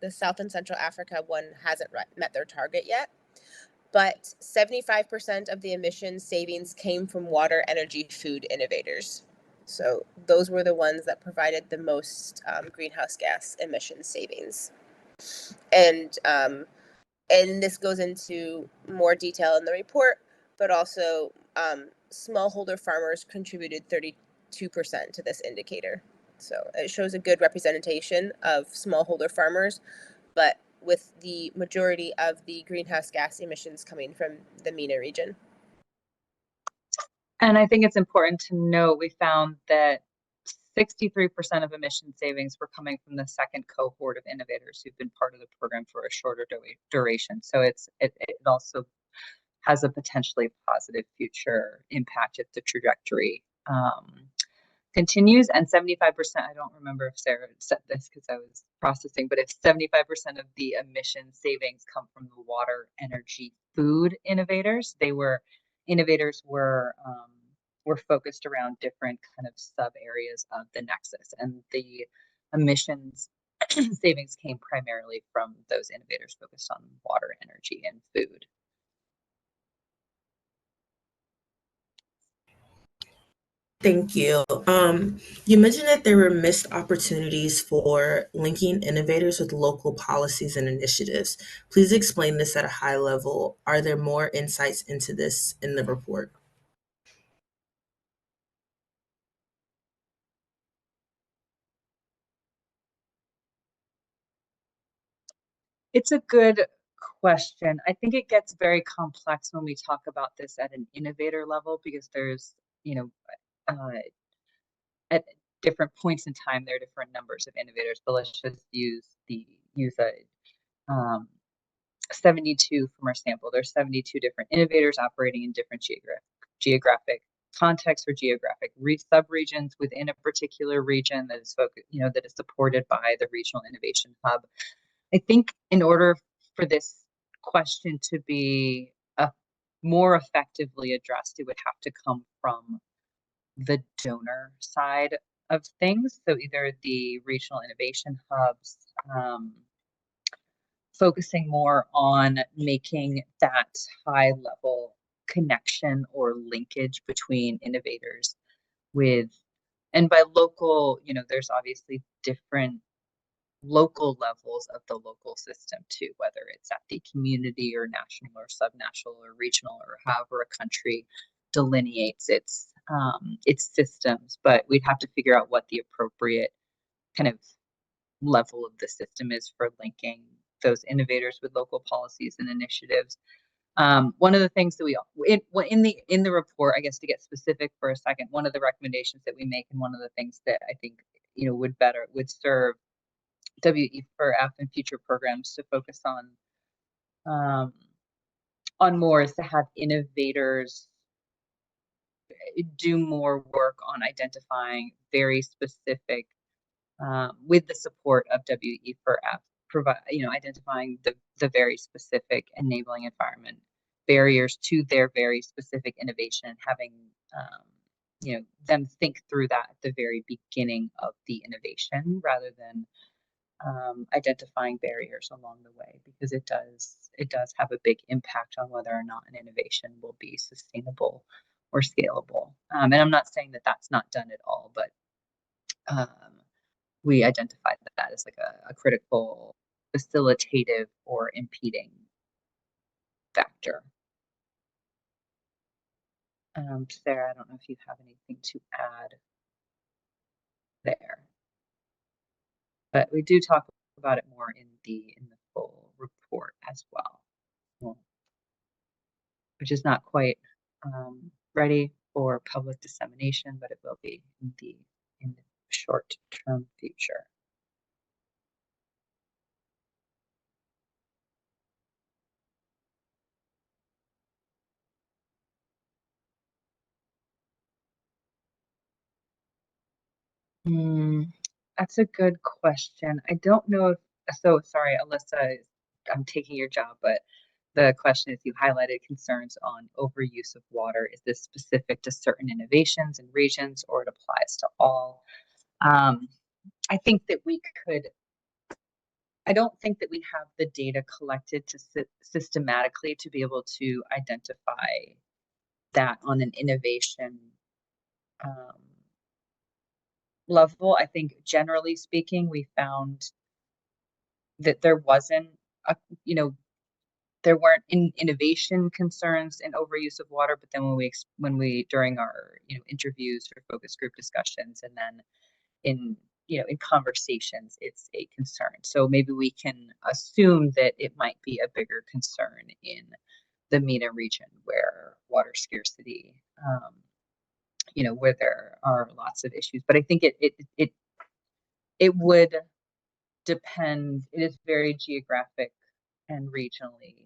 the South and Central Africa one hasn't met their target yet. But 75% of the emission savings came from water, energy, food innovators. So those were the ones that provided the most greenhouse gas emission savings. And this goes into more detail in the report, but also smallholder farmers contributed 2% to this indicator. So it shows a good representation of smallholder farmers, but with the majority of the greenhouse gas emissions coming from the MENA region. And I think it's important to note, we found that 63% of emission savings were coming from the second cohort of innovators who've been part of the program for a shorter duration. So it also has a potentially positive future impact if the trajectory continues. And 75%, I don't remember if Sarah said this because I was processing, but if 75% of the emission savings come from the water, energy, food innovators, innovators were focused around different kind of sub areas of the nexus, and the emissions savings came primarily from those innovators focused on water, energy, and food. Thank you. You mentioned that there were missed opportunities for linking innovators with local policies and initiatives. Please explain this at a high level. Are there more insights into this in the report? It's a good question. I think it gets very complex when we talk about this at an innovator level, because there's, at different points in time, there are different numbers of innovators, but let's just use a 72 from our sample. There's 72 different innovators operating in different geographic contexts or geographic sub-regions within a particular region that is that is supported by the regional innovation hub. I think in order for this question to be more effectively addressed, it would have to come from the donor side of things. So either the regional innovation hubs, focusing more on making that high level connection or linkage between innovators and by local, there's obviously different local levels of the local system too, whether it's at the community or national or subnational or regional or however a country delineates its systems. But we'd have to figure out what the appropriate kind of level of the system is for linking those innovators with local policies and initiatives. One of the things that in the report, I guess to get specific for a second, one of the recommendations that we make, and one of the things that I think would serve WE4F and future programs to focus on more, is to have innovators do more work on identifying very specific, with the support of WE4F, identifying the very specific enabling environment barriers to their very specific innovation, and having them think through that at the very beginning of the innovation rather than identifying barriers along the way, because it does have a big impact on whether or not an innovation will be sustainable or scalable. And I'm not saying that that's not done at all, but we identified that as like a critical facilitative or impeding factor. Sarah, I don't know if you have anything to add there, but we do talk about it more in the full report as well, which is not quite ready for public dissemination, but it will be in the short-term future. That's a good question. I don't know sorry, Alyssa, I'm taking your job, but the question is, you highlighted concerns on overuse of water. Is this specific to certain innovations and regions, or it applies to all? I think that I don't think that we have the data collected systematically to be able to identify that on an innovation level. I think generally speaking, we found that there wasn't there weren't innovation concerns and overuse of water, but then when we during our interviews or focus group discussions, and then in conversations, it's a concern. So maybe we can assume that it might be a bigger concern in the MENA region where water scarcity, where there are lots of issues. But I think it would depend. It is very geographic and regionally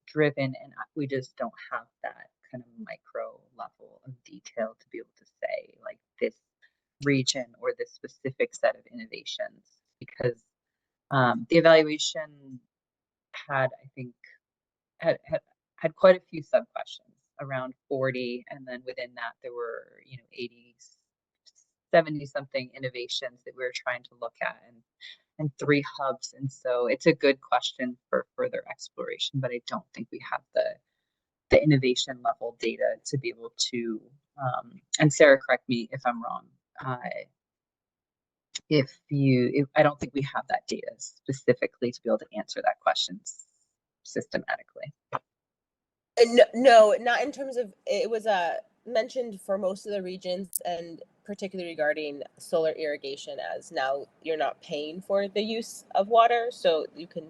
driven, and we just don't have that kind of micro level of detail to be able to say like this region or this specific set of innovations, because the evaluation had, I think, had quite a few sub questions, around 40, and then within that there were 80, 70 something innovations that we were trying to look at, and 3 hubs. And so it's a good question for further exploration, but I don't think we have the innovation level data to be able to, and Sarah, correct me if I'm wrong, I don't think we have that data specifically to be able to answer that question systematically. No, not in terms of, it was mentioned for most of the regions, and particularly regarding solar irrigation, as now you're not paying for the use of water, so you can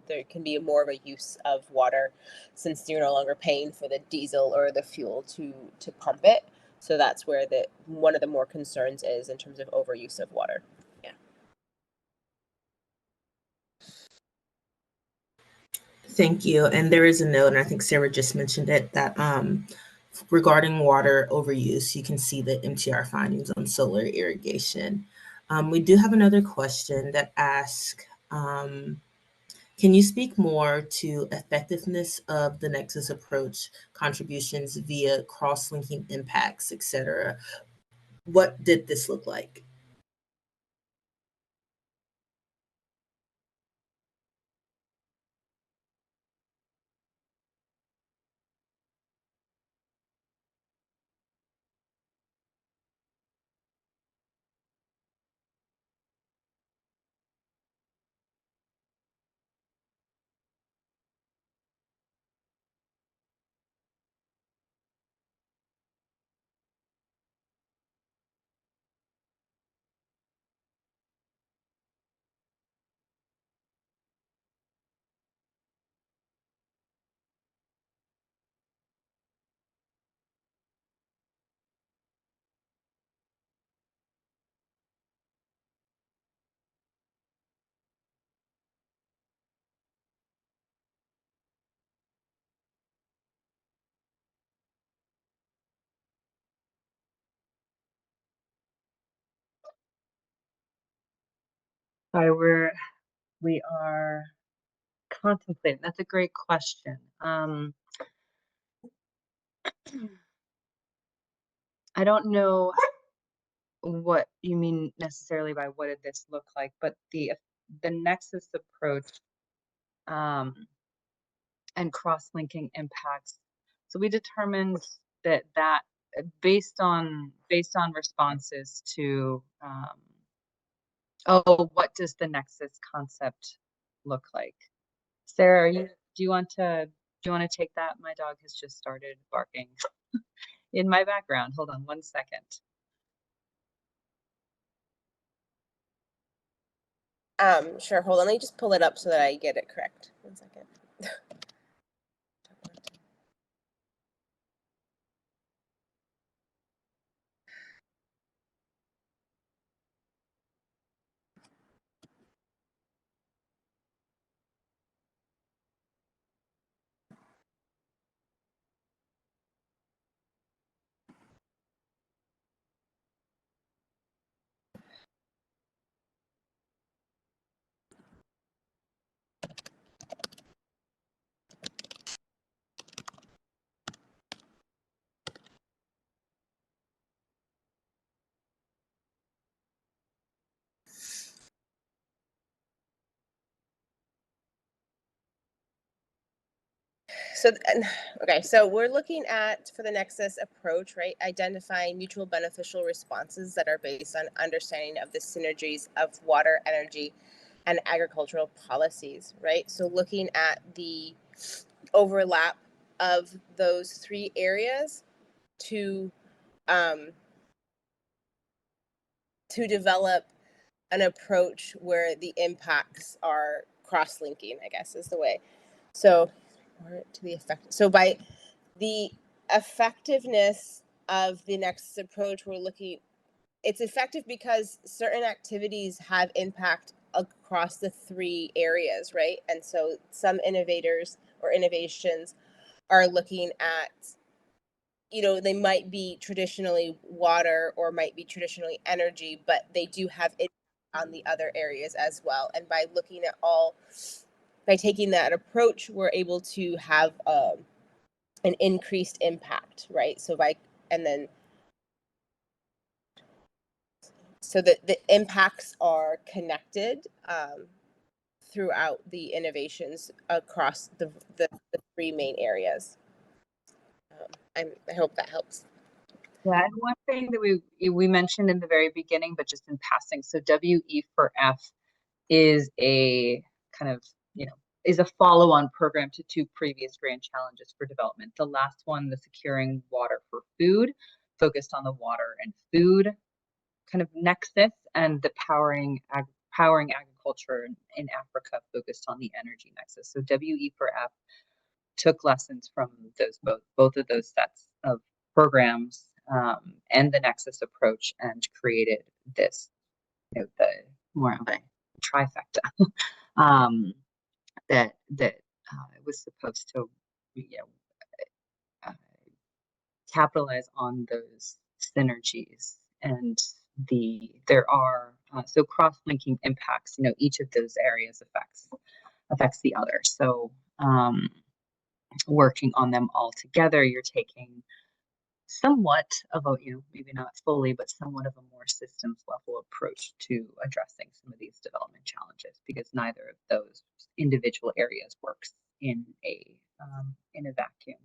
there can be more of a use of water since you're no longer paying for the diesel or the fuel to pump it. So that's where one of the more concerns is in terms of overuse of water. Yeah. Thank you. And there is a note, and I think Sarah just mentioned it, that regarding water overuse, you can see the MTR findings on solar irrigation. We do have another question that asks, can you speak more to effectiveness of the Nexus approach contributions via cross-linking impacts, et cetera? What did this look like? We are contemplating. That's a great question. I don't know what you mean necessarily by what did this look like, but the Nexus approach and cross-linking impacts. So we determined that based on responses to what does the Nexus concept look like? Sarah, do you want to take that? My dog has just started barking in my background. Hold on one second. Sure, hold on, let me just pull it up so that I get it correct. 1 second. So, okay, so we're looking at, for the Nexus approach, right, identifying mutual beneficial responses that are based on understanding of the synergies of water, energy, and agricultural policies, right? So looking at the overlap of those 3 areas to develop an approach where the impacts are cross-linking, I guess is the way. So, or to the effect. So by the effectiveness of the nexus approach, we're looking, it's effective because certain activities have impact across the 3 areas, right? And so some innovators or innovations are looking at, you know, they might be traditionally water or might be traditionally energy, but they do have impact on the other areas as well. And by looking at by taking that approach, we're able to have an increased impact, right? So so that the impacts are connected throughout the innovations across the 3 main areas. I hope that helps. Yeah, and one thing that we mentioned in the very beginning, but just in passing, so WE4F is a kind of, is a follow-on program to 2 previous grand challenges for development. The last one, the Securing Water for Food, focused on the water and food kind of nexus, and the powering agriculture in Africa, focused on the energy nexus. So WE4F took lessons from both of those sets of programs and the nexus approach, and created this, the more of a trifecta that was supposed to capitalize on those synergies. And there are so cross-linking impacts. Each of those areas affects the other. So working on them all together, you're taking somewhat of a, maybe not fully, but somewhat of a more systems level approach to addressing some of these development challenges, because neither of those individual areas works in a vacuum.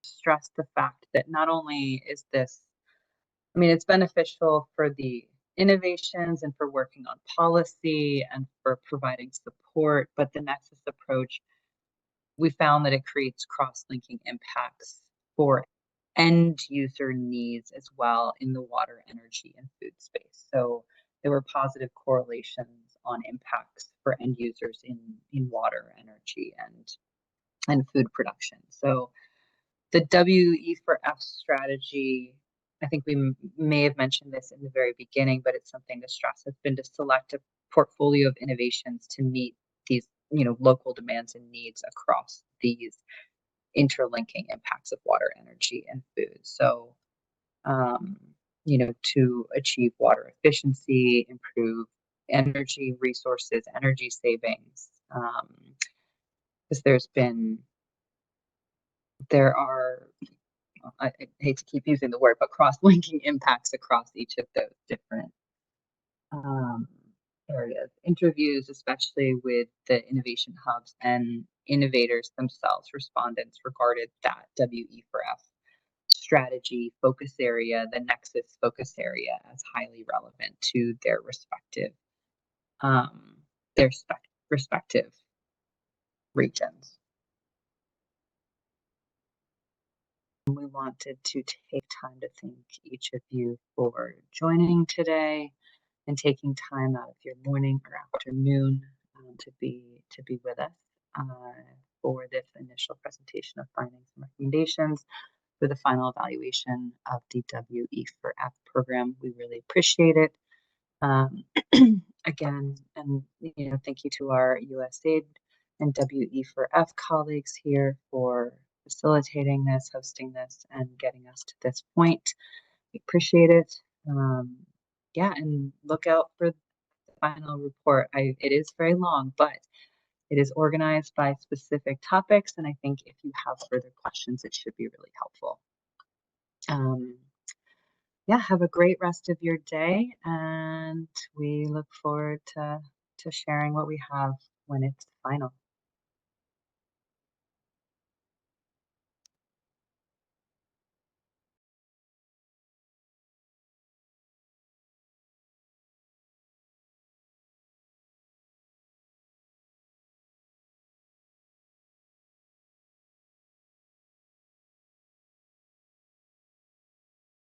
Stress the fact that not only is this, it's beneficial for the innovations and for working on policy and for providing support, but the nexus approach, we found that it creates cross-linking impacts for end user needs as well in the water, energy, and food space. So there were positive correlations on impacts for end users in water, energy, and food production. So the WE4F strategy, I think we may have mentioned this in the very beginning, but it's something to stress, has been to select a portfolio of innovations to meet these, local demands and needs across these interlinking impacts of water, energy, and food. So, to achieve water efficiency, improve energy resources, energy savings, because there are, I hate to keep using the word, but cross-linking impacts across each of those different areas. Interviews, especially with the innovation hubs and innovators themselves, respondents regarded that WE4F strategy focus area, the nexus focus area, as highly relevant to their respective regions. We wanted to take time to thank each of you for joining today and taking time out of your morning or afternoon to be with us for this initial presentation of findings and recommendations for the final evaluation of the WE4F program. We really appreciate it. Again, and thank you to our USAID and WE4F colleagues here for facilitating this, hosting this, and getting us to this point. We appreciate it. Yeah, and look out for the final report. It is very long, but it is organized by specific topics, and I think if you have further questions, it should be really helpful. Yeah, have a great rest of your day, and we look forward to sharing what we have when it's final.